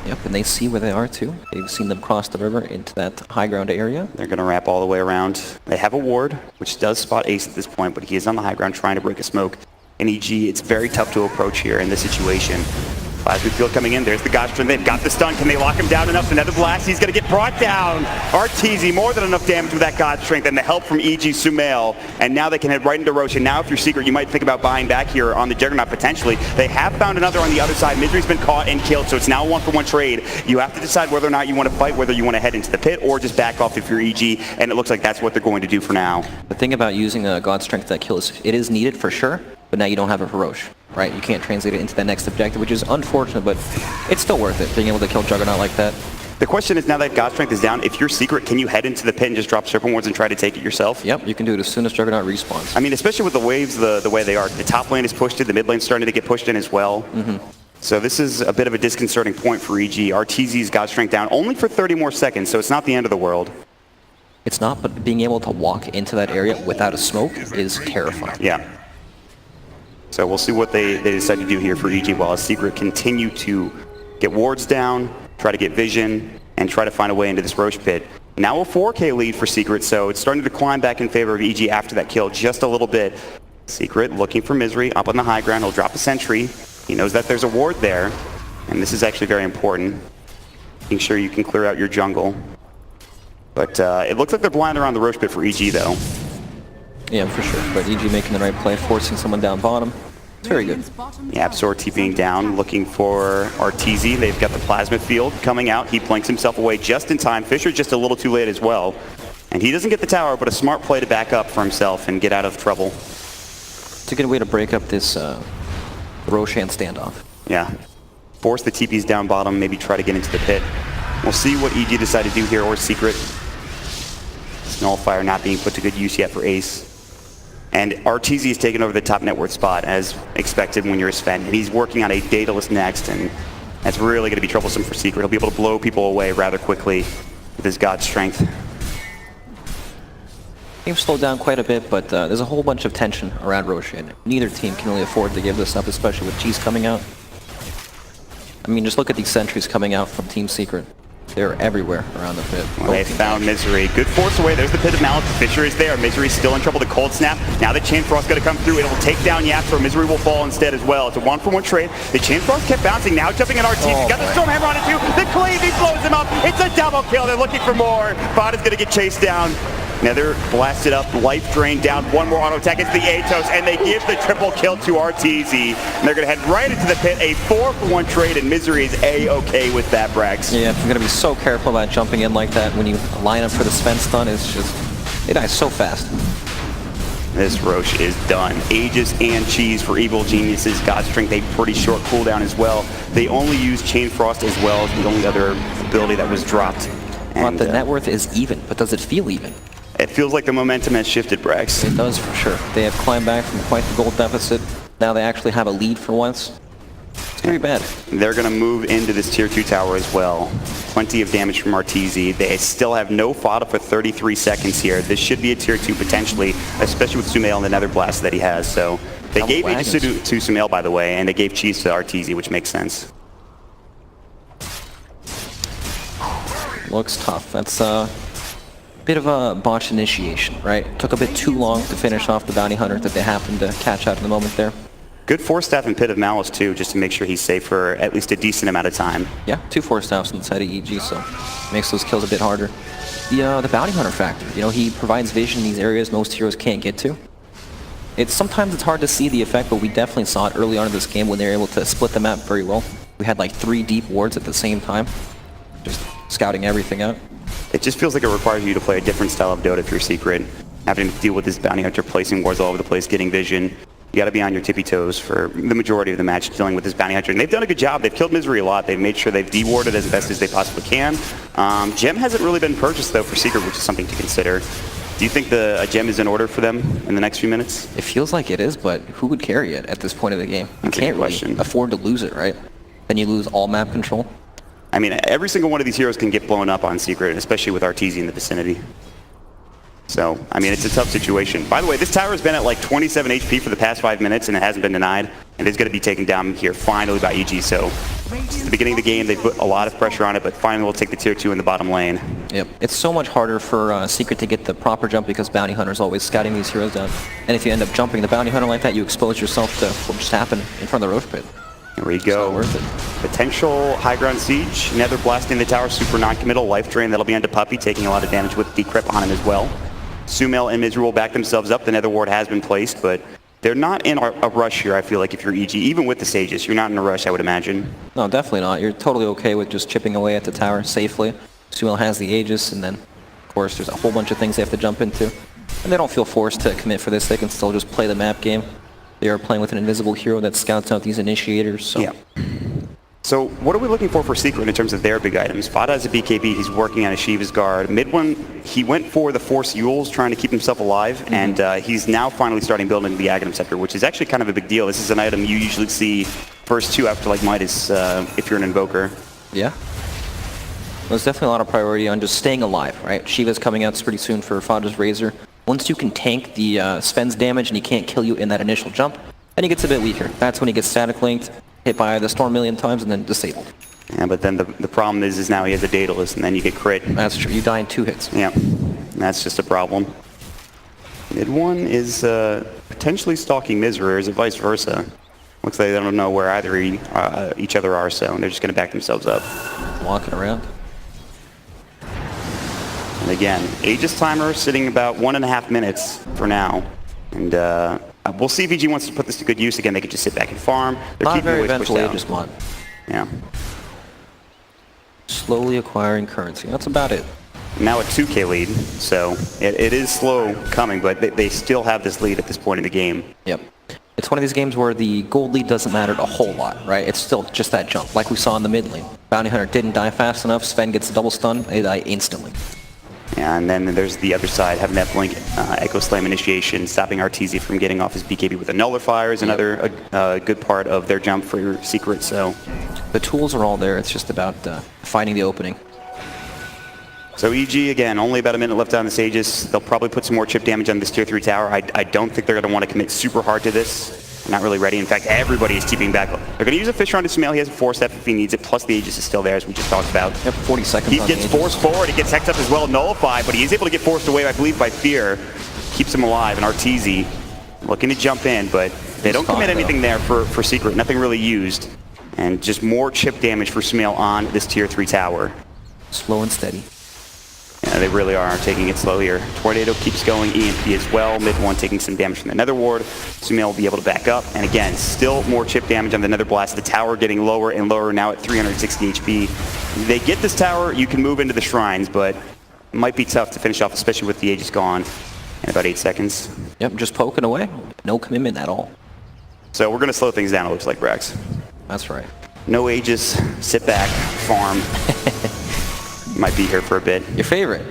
Speaker 2: Yep, and they see where they are too. They've seen them cross the river into that high ground area.
Speaker 1: They're going to wrap all the way around. They have a ward, which does spot Ace at this point, but he is on the high ground trying to break a smoke. And EG, it's very tough to approach here in this situation. As we feel coming in, there's the Godstrand. They've got the stun. Can they lock him down enough? Another blast. He's going to get brought down. Arteezy, more than enough damage with that God Strength and the help from EG Sumail. And now they can head right into Roche. And now if you're Secret, you might think about buying back here on the Juggernaut potentially. They have found another on the other side. Misery's been caught and killed, so it's now a one-for-one trade. You have to decide whether or not you want to fight, whether you want to head into the pit or just back off if you're EG. And it looks like that's what they're going to do for now.
Speaker 2: The thing about using a God Strength that kill is it is needed for sure, but now you don't have it for Roche. Right, you can't translate it into the next objective, which is unfortunate, but it's still worth it, being able to kill Juggernaut like that.
Speaker 1: The question is, now that God Strength is down, if you're Secret, can you head into the pit and just drop Serpent Wards and try to take it yourself?
Speaker 2: Yep, you can do it as soon as Juggernaut respawns.
Speaker 1: I mean, especially with the waves the way they are. The top lane is pushed in, the mid lane's starting to get pushed in as well. So this is a bit of a disconcerting point for EG. Arteezy's God Strength down only for 30 more seconds, so it's not the end of the world.
Speaker 2: It's not, but being able to walk into that area without a smoke is terrifying.
Speaker 1: Yeah. So we'll see what they decide to do here for EG while Secret continue to get wards down, try to get vision, and try to find a way into this Roche pit. Now a 4K lead for Secret, so it's starting to climb back in favor of EG after that kill just a little bit. Secret looking for Misery up on the high ground. He'll drop a sentry. He knows that there's a ward there, and this is actually very important. Making sure you can clear out your jungle. But it looks like they're blind around the Roche pit for EG, though.
Speaker 2: Yeah, for sure. But EG making the right play, forcing someone down bottom. It's very good.
Speaker 1: Yeah, Absor TPing down, looking for RTZ. They've got the plasma field coming out. He blinks himself away just in time. Fisher just a little too late as well. And he doesn't get the tower, but a smart play to back up for himself and get out of trouble.
Speaker 2: It's a good way to break up this Roshan standoff.
Speaker 1: Yeah. Force the TPs down bottom, maybe try to get into the pit. We'll see what EG decide to do here, or Secret. Nullfire not being put to good use yet for Ace. And RTZ is taking over the top net worth spot, as expected when you're a Sven. And he's working on a Daedalus next, and that's really going to be troublesome for Secret. He'll be able to blow people away rather quickly with his god strength.
Speaker 2: Game's slowed down quite a bit, but there's a whole bunch of tension around Roshan. Neither team can really afford to give this up, especially with G's coming out. I mean, just look at these sentries coming out from Team Secret. They're everywhere around the pit.
Speaker 1: Well, they found Misery. Good force away. There's the Pit of Malice. Fisher is there. Misery's still in trouble. The Cold Snap. Now the Chain Frost's going to come through. It'll take down Yapster. Misery will fall instead as well. It's a 1-for-1 trade. The Chain Frost kept bouncing. Now jumping at RT. He's got the Stormhammer on it too. The Cleave, he blows him up. It's a double kill. They're looking for more. Bot is going to get chased down. Nether blasted up, life drain down, one more auto attack. It's the Atos, and they give the triple kill to RTZ. And they're going to head right into the pit. A 4-for-1 trade, and Misery is A-okay with that, Brax.
Speaker 2: Yeah, you're going to be so careful about jumping in like that when you line up for the Sven stun. It's just, they die so fast.
Speaker 1: This Roche is done. Aegis and Cheese for Evil Geniuses. God Strength, a pretty short cooldown as well. They only use Chain Frost as well as the only other ability that was dropped.
Speaker 2: And, the net worth is even, but does it feel even?
Speaker 1: It feels like the momentum has shifted, Brax.
Speaker 2: It does for sure. They have climbed back from quite the gold deficit. Now they actually have a lead for once. It's very bad.
Speaker 1: They're going to move into this tier 2 tower as well. Plenty of damage from RTZ. They still have no fodder for 33 seconds here. This should be a tier 2 potentially, especially with Sumail and the Nether Blast that he has. So they gave Aegis to Sumail, by the way, and they gave Cheese to RTZ, which makes sense.
Speaker 2: Looks tough. That's bit of a botched initiation, right? Took a bit too long to finish off the bounty hunter that they happened to catch out in the moment there.
Speaker 1: Good force staff and Pit of Malice too, just to make sure he's safe for at least a decent amount of time.
Speaker 2: Yeah, 2 force staffs inside of EG, so makes those kills a bit harder. The bounty hunter factor, you know, he provides vision in these areas most heroes can't get to. Sometimes it's hard to see the effect, but we definitely saw it early on in this game when they were able to split the map very well. We had like 3 deep wards at the same time, just scouting everything out.
Speaker 1: It just feels like it requires you to play a different style of Dota if you're Secret. Having to deal with this bounty hunter placing wards all over the place, getting vision. You got to be on your tippy toes for the majority of the match dealing with this bounty hunter. And they've done a good job. They've killed Misery a lot. They've made sure they've de-warded as best as they possibly can. Gem hasn't really been purchased though for Secret, which is something to consider. Do you think a gem is in order for them in the next few minutes?
Speaker 2: It feels like it is, but who would carry it at this point of the game? You can't really afford to lose it, right? Then you lose all map control.
Speaker 1: I mean, every single one of these heroes can get blown up on Secret, especially with RTZ in the vicinity. So, I mean, it's a tough situation. By the way, this tower has been at like 27 HP for the past 5 minutes, and it hasn't been denied. And it's going to be taken down here finally by EG. So, at the beginning of the game, they put a lot of pressure on it, but finally we'll take the tier 2 in the bottom lane.
Speaker 2: Yep. It's so much harder for Secret to get the proper jump because Bounty Hunter's always scouting these heroes down. And if you end up jumping the Bounty Hunter like that, you expose yourself to what just happened in front of the Roche pit.
Speaker 1: Here we go.
Speaker 2: It's not worth it.
Speaker 1: Potential high ground siege. Nether blasting the tower, super non-committal. Life drain, that'll be onto Puppey, taking a lot of damage with Decrypt on him as well. Sumail and Misery will back themselves up. The Nether ward has been placed, but they're not in a rush here, I feel like, if you're EG. Even with the Sages, you're not in a rush, I would imagine.
Speaker 2: No, definitely not. You're totally okay with just chipping away at the tower safely. Sumail has the Aegis, and then, of course, there's a whole bunch of things they have to jump into. And they don't feel forced to commit for this. They can still just play the map game. They are playing with an invisible hero that scouts out these initiators. So.
Speaker 1: Yeah. So what are we looking for Secret in terms of their big items? Fada has a BKB. He's working on a Shiva's Guard. Mid one, he went for the Force Yules, trying to keep himself alive, and he's now finally starting building the Aghanim Scepter, which is actually kind of a big deal. This is an item you usually see first 2 after like Midas if you're an Invoker.
Speaker 2: Yeah. There's definitely a lot of priority on just staying alive, right? Shiva's coming out pretty soon for Fada's Razor. Once you can tank the Sven's damage and he can't kill you in that initial jump, then he gets a bit weaker. That's when he gets static linked, hit by the Storm a million times, and then disabled.
Speaker 1: Yeah, but then the problem is now he has a Daedalus, and then you get crit.
Speaker 2: That's true. You die in 2 hits.
Speaker 1: Yeah, that's just a problem. Mid one is potentially stalking Misery, or is it vice versa? Looks like they don't know where either each other are, so they're just going to back themselves up.
Speaker 2: Walking around.
Speaker 1: And again, Aegis timer sitting about 1.5 minutes for now. And we'll see if EG wants to put this to good use. Again, they could just sit back and farm. They're
Speaker 2: Not a
Speaker 1: keeping
Speaker 2: very
Speaker 1: the waves
Speaker 2: eventful
Speaker 1: pushed
Speaker 2: Aegis mod.
Speaker 1: Yeah.
Speaker 2: Slowly acquiring currency. That's about it.
Speaker 1: Now a 2K lead, so it is slow coming, but they still have this lead at this point in the game.
Speaker 2: Yep. It's one of these games where the gold lead doesn't matter a whole lot, right? It's still just that jump, like we saw in the mid lane. Bounty Hunter didn't die fast enough, Sven gets a double stun, they die instantly.
Speaker 1: Yeah, and then there's the other side, having that blink Echo Slam initiation, stopping RTZ from getting off his BKB with a Nullifier is another good part of their jump for your secret, so...
Speaker 2: The tools are all there, it's just about finding the opening.
Speaker 1: So EG, again, only about a minute left on this Aegis. They'll probably put some more chip damage on this tier 3 tower. I don't think they're going to want to commit super hard to this. They're not really ready. In fact, everybody is keeping back. They're going to use a Fish Run to Sumail. He has a 4-step if he needs it, plus the Aegis is still there, as we just talked about.
Speaker 2: Yep, 40 seconds
Speaker 1: He
Speaker 2: on
Speaker 1: gets
Speaker 2: the
Speaker 1: forced forward. He gets hexed up as well, nullified, but he is able to get forced away, I believe, by Fear. Keeps him alive, and RTZ looking to jump in, but they don't commit anything there for secret. Nothing really used. And just more chip damage for Sumail on this tier 3 tower.
Speaker 2: Slow and steady.
Speaker 1: Yeah, they really are taking it slow here. Tornado keeps going, EMP as well. Mid one taking some damage from the Nether Ward. Sumail will be able to back up. And again, still more chip damage on the Nether Blast. The tower getting lower and lower, now at 360 HP. They get this tower, you can move into the shrines, but it might be tough to finish off, especially with the Aegis gone in about 8 seconds.
Speaker 2: Yep, just poking away. No commitment at all.
Speaker 1: So we're going to slow things down, it looks like, Brax.
Speaker 2: That's right.
Speaker 1: No Aegis, sit back, farm. Might be here for a bit.
Speaker 2: Your favorite?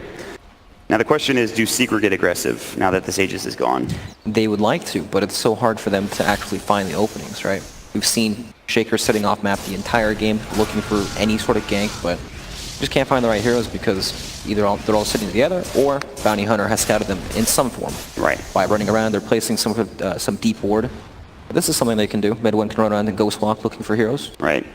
Speaker 1: Now the question is, do Secret get aggressive now that this Aegis is gone?
Speaker 2: They would like to, but it's so hard for them to actually find the openings, right? We've seen Shaker sitting off map the entire game, looking for any sort of gank, but just can't find the right heroes because either they're all sitting together or Bounty Hunter has scouted them in some form.
Speaker 1: Right. By
Speaker 2: running around, they're placing some deep ward. But this is something they can do. Mid one can run around and ghost walk looking for heroes.
Speaker 1: Right.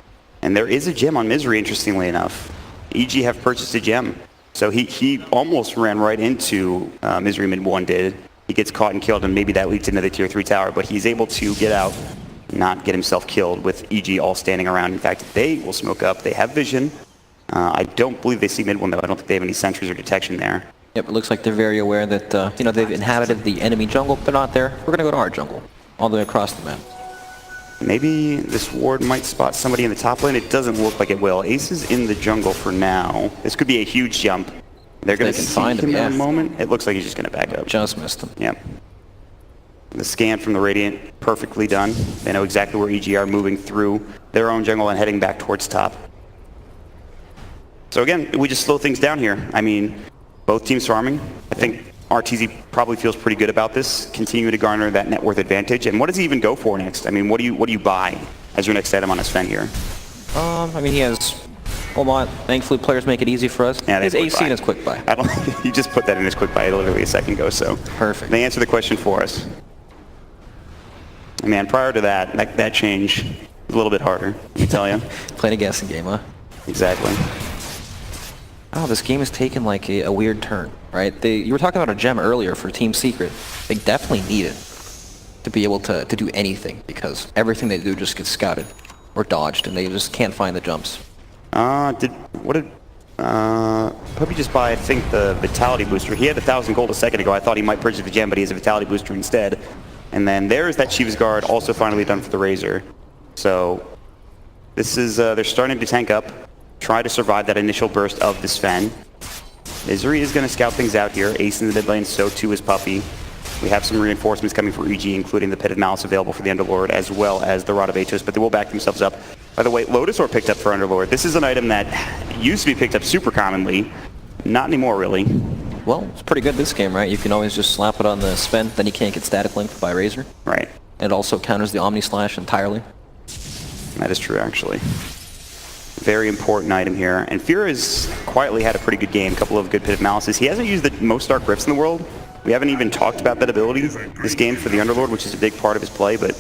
Speaker 1: And there is a gem on Misery, interestingly enough. EG have purchased a gem. So he almost ran right into Misery mid one did. He gets caught and killed, and maybe that leads to another tier 3 tower, but he's able to get out, not get himself killed with EG all standing around. In fact, they will smoke up. They have vision. I don't believe they see mid one, though. I don't think they have any sentries or detection there.
Speaker 2: Yep, it looks like they're very aware that they've inhabited the enemy jungle. They're not there. We're going to go to our jungle, all the way across the map.
Speaker 1: Maybe this ward might spot somebody in the top lane. It doesn't look like it will. Ace is in the jungle for now. This could be a huge jump. They're going to see him in a moment. It looks like he's just going to back up.
Speaker 2: Just missed him.
Speaker 1: Yep. The scan from the Radiant, perfectly done. They know exactly where EG are moving through their own jungle and heading back towards top. So again, we just slow things down here. I mean, both teams farming. I think RTZ probably feels pretty good about this, continuing to garner that net worth advantage. And what does he even go for next? I mean, what do you buy as your next item on his Sven here?
Speaker 2: I mean, he has a lot. Thankfully, players make it easy for us.
Speaker 1: Yeah,
Speaker 2: his AC and his quick buy.
Speaker 1: I don't. You just put that in his quick buy literally a second ago. So
Speaker 2: perfect.
Speaker 1: They answer the question for us. And man, prior to that change was a little bit harder. Let me tell you.
Speaker 2: Playing a guessing game, huh?
Speaker 1: Exactly.
Speaker 2: Oh, this game has taken like a weird turn, right? You were talking about a gem earlier for Team Secret. They definitely need it to be able to do anything because everything they do just gets scouted or dodged, and they just can't find the jumps.
Speaker 1: Puppy just buy, I think, the Vitality Booster. He had 1,000 gold a second ago. I thought he might purchase the gem, but he has a Vitality Booster instead. And then there's that Shiva's Guard, also finally done for the Razor. So this is, they're starting to tank up, try to survive that initial burst of the Sven. Misery is going to scout things out here. Ace in the mid lane, so too is Puppy. We have some reinforcements coming for EG, including the Pit of Malice available for the Underlord, as well as the Rod of Atos, but they will back themselves up. By the way, Lotus Orb picked up for Underlord. This is an item that used to be picked up super commonly. Not anymore, really.
Speaker 2: Well, it's pretty good this game, right? You can always just slap it on the Sven, then you can't get static linked by Razor.
Speaker 1: Right.
Speaker 2: And it also counters the Omni Slash entirely.
Speaker 1: That is true, actually. Very important item here. And Fear has quietly had a pretty good game, a couple of good Pit of Malices. He hasn't used the most Dark Rifts in the world. We haven't even talked about that ability this game for the Underlord, which is a big part of his play, but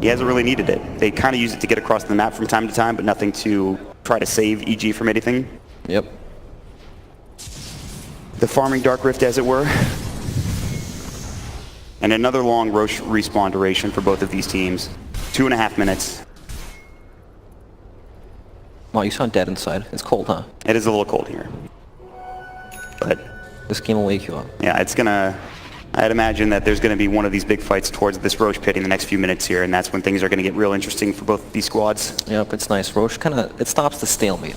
Speaker 1: he hasn't really needed it. They kind of use it to get across the map from time to time, but nothing too try to save EG from anything.
Speaker 2: Yep.
Speaker 1: The farming Dark Rift, as it were. And another long Roche respawn duration for both of these teams. 2.5 minutes.
Speaker 2: Wow, you sound dead inside. It's cold, huh?
Speaker 1: It is a little cold here. But
Speaker 2: this game will wake you up.
Speaker 1: yeah, it's gonna... I'd imagine that there's gonna be one of these big fights towards this Roche pit in the next few minutes here, and that's when things are gonna get real interesting for both of these squads.
Speaker 2: Yep, it's nice. Roche it stops the stalemate.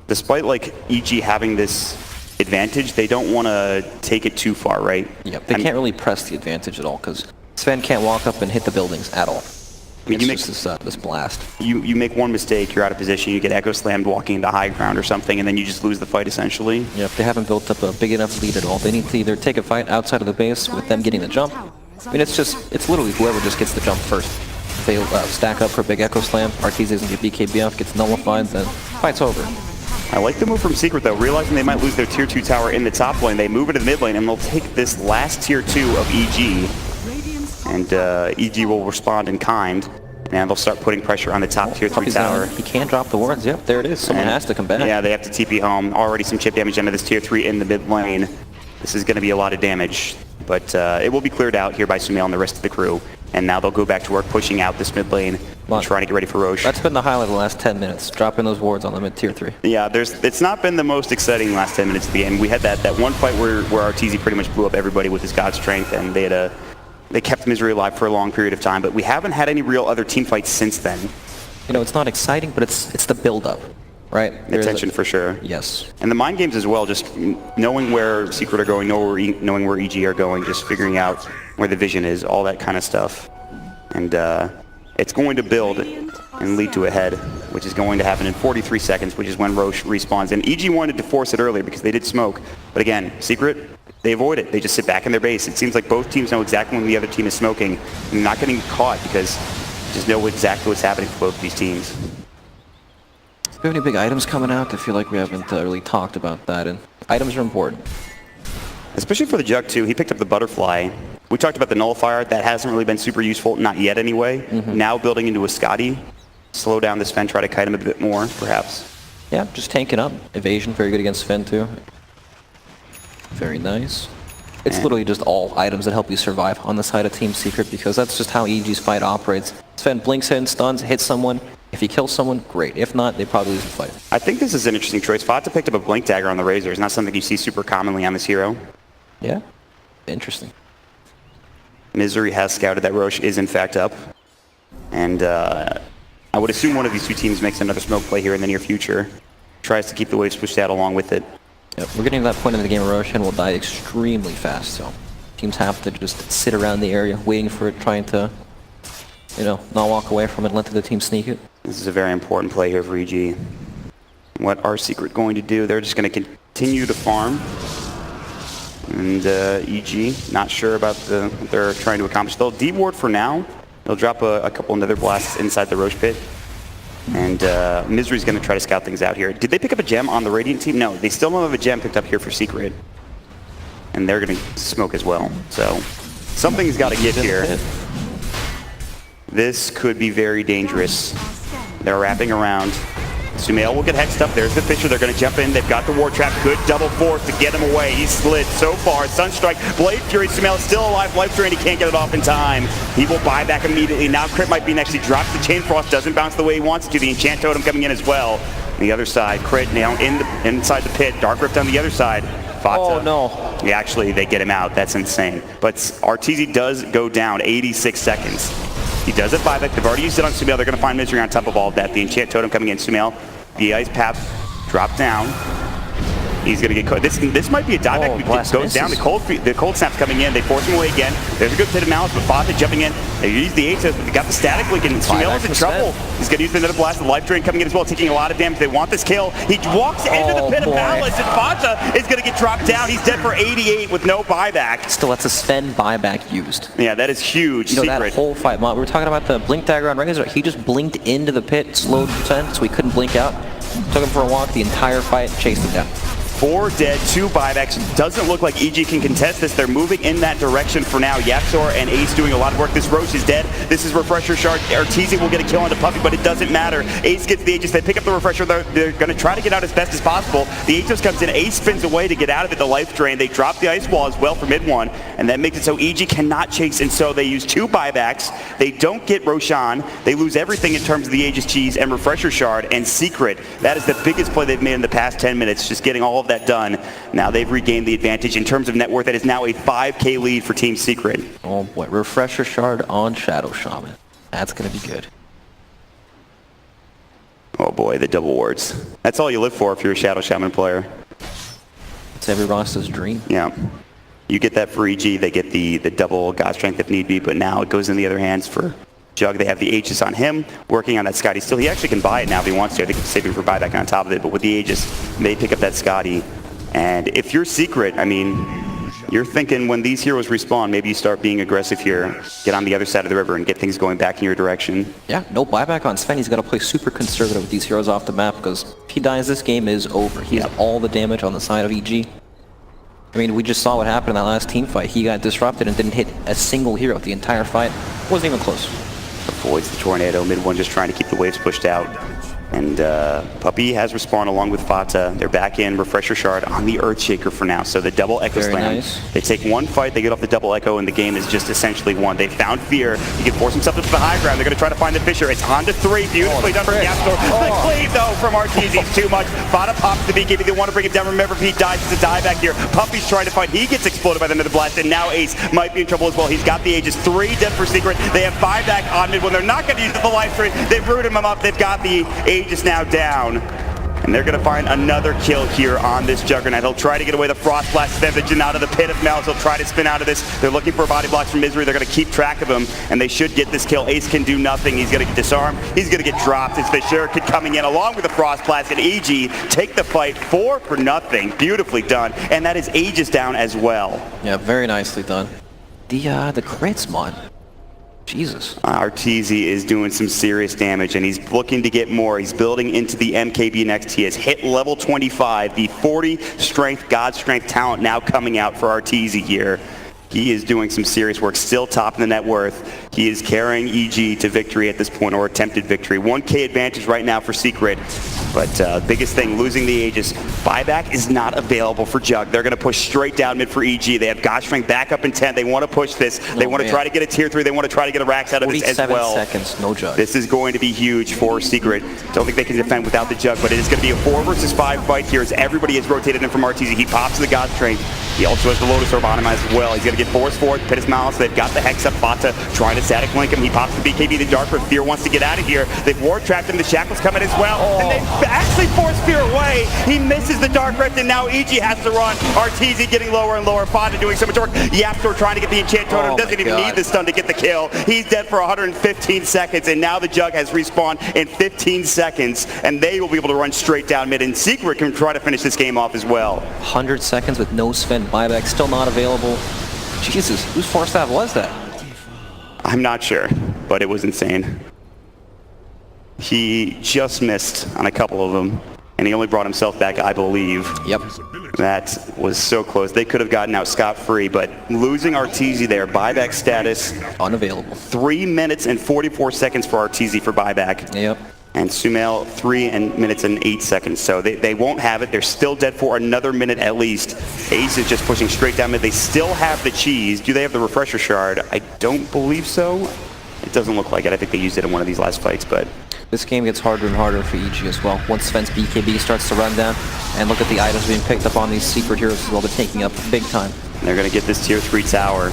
Speaker 1: Despite like EG having this advantage, they don't want to take it too far, right?
Speaker 2: Yep, they can't really press the advantage at all because Sven can't walk up and hit the buildings at all.
Speaker 1: I mean,
Speaker 2: It's just this blast.
Speaker 1: You make one mistake, you're out of position, you get echo slammed walking into high ground or something, and then you just lose the fight essentially.
Speaker 2: Yep, they haven't built up a big enough lead at all. They need to either take a fight outside of the base with them getting the jump. I mean, it's literally whoever just gets the jump first. If they stack up for a big echo slam, Arteezy doesn't get BKB gets nullified, then fight's over.
Speaker 1: I like the move from Secret though, realizing they might lose their tier 2 tower in the top lane, they move into the mid lane and they'll take this last tier 2 of EG. And EG will respond in kind, and they'll start putting pressure on the top tier 3 tower.
Speaker 2: He can't drop the wards. Yep, there it is. Someone has to come back.
Speaker 1: Yeah, they have to TP home. Already some chip damage into this tier 3 in the mid lane. This is going to be a lot of damage, but it will be cleared out here by Sumail and the rest of the crew. And now they'll go back to work pushing out this mid lane and trying to get ready for Roche.
Speaker 2: That's been the highlight of the last 10 minutes, dropping those wards on the mid tier 3.
Speaker 1: Yeah, it's not been the most exciting last 10 minutes at the end. We had that one fight where Arteezy pretty much blew up everybody with his god strength, and they kept Misery alive for a long period of time, but we haven't had any real other team fights since then.
Speaker 2: You know, it's not exciting, but it's the build-up, right?
Speaker 1: The tension for sure.
Speaker 2: Yes.
Speaker 1: And the mind games as well, just knowing where Secret are going, knowing where EG are going, just figuring out where the vision is, all that kind of stuff. And it's going to build and lead to a head, which is going to happen in 43 seconds, which is when Roche respawns. And EG wanted to force it earlier because they did smoke. But again, Secret, they avoid it. They just sit back in their base. It seems like both teams know exactly when the other team is smoking and not getting caught because they just know exactly what's happening for both these teams.
Speaker 2: Do we have any big items coming out? I feel like we haven't really talked about that, and items are important.
Speaker 1: Especially for the Jug too. He picked up the Butterfly. We talked about the Nullifier. That hasn't really been super useful, not yet anyway. Now building into a Scotty. Slow down this Sven, try to kite him a bit more, perhaps.
Speaker 2: Yeah, just tanking up. Evasion, very good against Sven too. Very nice. It's literally just all items that help you survive on the side of Team Secret because that's just how EG's fight operates. Sven blinks in, stuns, hits someone. If he kills someone, great. If not, they probably lose the fight.
Speaker 1: I think this is an interesting choice. Fata picked up a Blink Dagger on the Razor. It's not something you see super commonly on this hero.
Speaker 2: Yeah, interesting.
Speaker 1: Misery has scouted that Roche is in fact up. And I would assume one of these two teams makes another smoke play here in the near future. Tries to keep the waves pushed out along with it.
Speaker 2: Yep, we're getting to that point in the game where Roche will die extremely fast, so teams have to just sit around the area waiting for it, trying to, you know, not walk away from it and let the other team sneak it.
Speaker 1: This is a very important play here for EG. What are Secret going to do? They're just going to continue to farm. And EG, not sure about what they're trying to accomplish. They'll deward for now. They'll drop a couple nether blasts inside the Roche pit. And Misery's going to try to scout things out here. Did they pick up a gem on the Radiant team? No, they still don't have a gem picked up here for Secret. And they're going to smoke as well. So something's got to give here. This could be very dangerous. They're wrapping around. Sumail will get hexed up. There's the Fisher. They're going to jump in. They've got the War Trap. Good double force to get him away. He's slid so far. Sunstrike, Blade Fury. Sumail still alive. Life Drain. He can't get it off in time. He will buy back immediately. Now Crit might be next. He drops the Chain Frost. Doesn't bounce the way he wants it to. The Enchant Totem coming in as well. On the other side, Crit now inside the pit. Dark Rift on the other side. Fata.
Speaker 2: Oh no.
Speaker 1: Yeah, actually, they get him out. That's insane. But Arteezy does go down 86 seconds. He does it buyback. They've already used it on Sumail. They're going to find Misery on top of all of that. The Enchant Totem coming in. Sumail, the Ice Path, drop down. He's going to get caught. This might be a dieback. It goes down. The cold snap's coming in. They force him away again. There's a good pit of malice, but Fata jumping in. They use the Ace. They got the static link, and Sumail is in trouble. He's going to use another blast. The Life Drain coming in as well, taking a lot of damage. They want this kill. He walks into the pit of malice, and Fata is going to get dropped down. He's dead for 88 with no buyback.
Speaker 2: Still, that's a Sven buyback used.
Speaker 1: Yeah, that is huge.
Speaker 2: You know, that whole fight. We were talking about the Blink Dagger on Razor. He just blinked into the pit, slowed Sven, so he couldn't blink out. Took him for a walk the entire fight, chased him down.
Speaker 1: 4 dead, 2 buybacks. Doesn't look like EG can contest this. They're moving in that direction for now. Yapzor and Ace doing a lot of work. This Roche is dead. This is Refresher Shard. Arteezy will get a kill onto Puppey, but it doesn't matter. Ace gets the Aegis. They pick up the Refresher. They're going to try to get out as best as possible. The Aegis comes in. Ace spins away to get out of it. The life drain. They drop the Ice Wall as well for mid 1, and that makes it so EG cannot chase, and so they use 2 buybacks. They don't get Roshan. They lose everything in terms of the Aegis Cheese and Refresher Shard and Secret. That is the biggest play they've made in the past 10 minutes, just getting all of that done. Now they've regained the advantage in terms of net worth. That is now a 5K lead for Team Secret.
Speaker 2: Oh boy, Refresher Shard on Shadow Shaman. That's going to be good.
Speaker 1: Oh boy, the double wards. That's all you live for if you're a Shadow Shaman player.
Speaker 2: It's every roster's dream.
Speaker 1: Yeah. You get that for EG, they get the double God Strength if need be, but now it goes in the other hands for Jug. They have the Aegis on him, working on that Scotty still. He actually can buy it now if he wants to. I think he's saving for buyback on top of it, but with the Aegis, they pick up that Scotty. And if you're Secret, I mean, you're thinking when these heroes respawn, maybe you start being aggressive here, get on the other side of the river and get things going back in your direction.
Speaker 2: Yeah, no buyback on Sven. He's got to play super conservative with these heroes off the map, because if he dies, this game is over. He has all the damage on the side of EG. I mean, we just saw what happened in that last team fight. He got disrupted and didn't hit a single hero the entire fight. Wasn't even close.
Speaker 1: Avoids the tornado, mid 1 just trying to keep the waves pushed out. And Puppey has respawned along with Fata. They're back in Refresher Shard on the Earthshaker for now. So the double Echo
Speaker 2: Very
Speaker 1: Slam.
Speaker 2: nice.
Speaker 1: They take one fight, they get off the double Echo, and the game is just essentially won. They found Fear. He can force himself into the high ground. They're going to try to find the Fisher. It's on to 3. Beautifully done from Yapzor. The cleave, though, from Arteezy is too much. Fata pops the BKB. They want to bring him down. Remember, if he dies, it's a die back here. Puppey's trying to fight. He gets exploded by the Nether Blast, and now Ace might be in trouble as well. He's got the Aegis. 3 dead for Secret. They have 5 back on mid 1. They're not going to use the life stream. They've rooted him up. They've got the Aegis now down. And they're going to find another kill here on this Juggernaut. He'll try to get away the Frost Blast Vision out of the Pit of Malice. He'll try to spin out of this. They're looking for body blocks from Misery. They're going to keep track of him, and they should get this kill. Ace can do nothing. He's going to get disarmed. He's going to get dropped. It's Fisher Kid coming in along with the Frost Blast, and EG take the fight 4 for nothing. Beautifully done. And that is Aegis down as well.
Speaker 2: Yeah, very nicely done. The crits mod. Jesus.
Speaker 1: Arteezy is doing some serious damage, and he's looking to get more. He's building into the MKB next. He has hit level 25, the 40 strength, God strength talent now coming out for Arteezy here. He is doing some serious work, still top in the net worth. He is carrying EG to victory at this point, or attempted victory. 1K advantage right now for Secret, but biggest thing, losing the Aegis. Buyback is not available for Jug. They're going to push straight down mid for EG. They have God Strength back up in 10. They want to push this. They want to try to get a tier 3. They want to try to get a Rax out of this as well.
Speaker 2: 47 seconds, no Jug.
Speaker 1: This is going to be huge for Secret. Don't think they can defend without the Jug, but it is going to be a 4 versus 5 fight here as everybody is rotated in from Arteezy. He pops the God Strength. He also has the Lotus Orb on him as well. He's going to get forced forward. Pit of Malice. They've got the Hex up. Fata trying to static link him. He pops the BKB. The Dark Fear wants to get out of here. They've ward trapped him. The Shackle's coming as well. And they actually force Fear away. He misses the Dark Rift, and now EG has to run. Arteezy getting lower and lower. Fata doing so much work. Yapzor trying to get the Enchant Totem. Doesn't even need the stun to get the kill. He's dead for 115 seconds, and now the Jug has respawned in 15 seconds, and they will be able to run straight down mid, and Secret can try to finish this game off as well.
Speaker 2: 100 seconds with no Sven buyback, still not available. Jesus, whose force staff was that?
Speaker 1: I'm not sure, but it was insane. He just missed on a couple of them, and he only brought himself back, I believe.
Speaker 2: Yep.
Speaker 1: That was so close. They could have gotten out scot-free, but losing Arteezy there, buyback status.
Speaker 2: Unavailable.
Speaker 1: 3 minutes and 44 seconds for Arteezy for buyback.
Speaker 2: Yep.
Speaker 1: And Sumail, 3 minutes and 8 seconds. So they won't have it. They're still dead for another minute at least. Ace is just pushing straight down mid. They still have the cheese. Do they have the Refresher Shard? I don't believe so. It doesn't look like it. I think they used it in one of these last fights, but...
Speaker 2: This game gets harder and harder for EG as well. Once Sven's BKB starts to run down, and look at the items being picked up on these Secret heroes as well. They're taking up big time.
Speaker 1: And they're going to get this tier 3 tower.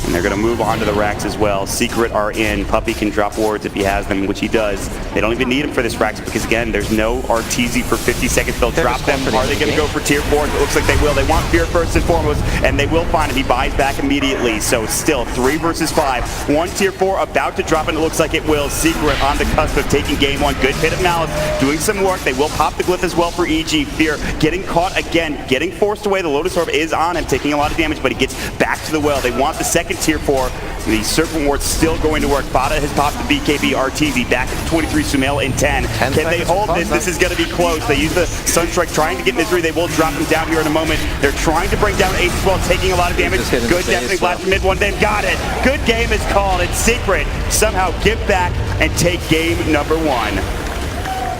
Speaker 1: And they're going to move on to the racks as well. Secret are in. Puppey can drop wards if he has them, which he does. They don't even need him for this racks because, again, there's no Arteezy for 50 seconds. They'll drop them. Are they going to go for tier 4? It looks like they will. They want Fear first and foremost, and they will find him. He buys back immediately. So still 3 versus 5. 1 tier 4 about to drop, and it looks like it will. Secret on the cusp of taking game 1. Good Pit of Malice doing some work. They will pop the glyph as well for EG. Fear getting caught again, getting forced away. The Lotus Orb is on him, taking a lot of damage, but he gets back to the well. They want the second second tier 4. The Serpent Ward still going to work. Bada has popped the BKB RTZ back at 23, Sumail in 10. Can they hold this? This is going to be close. They use the Sunstrike trying to get Misery. They will drop him down here in a moment. They're trying to bring down Ace as well, taking a lot of damage. Good, definitely blast from mid one. They've got it. Good game is called. It's Secret. Somehow give back and take game number 1.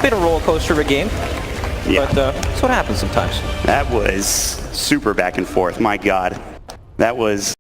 Speaker 2: Bit of roller coaster of a game.
Speaker 1: Yeah.
Speaker 2: But that's what happens sometimes.
Speaker 1: That was super back and forth. My God. That was...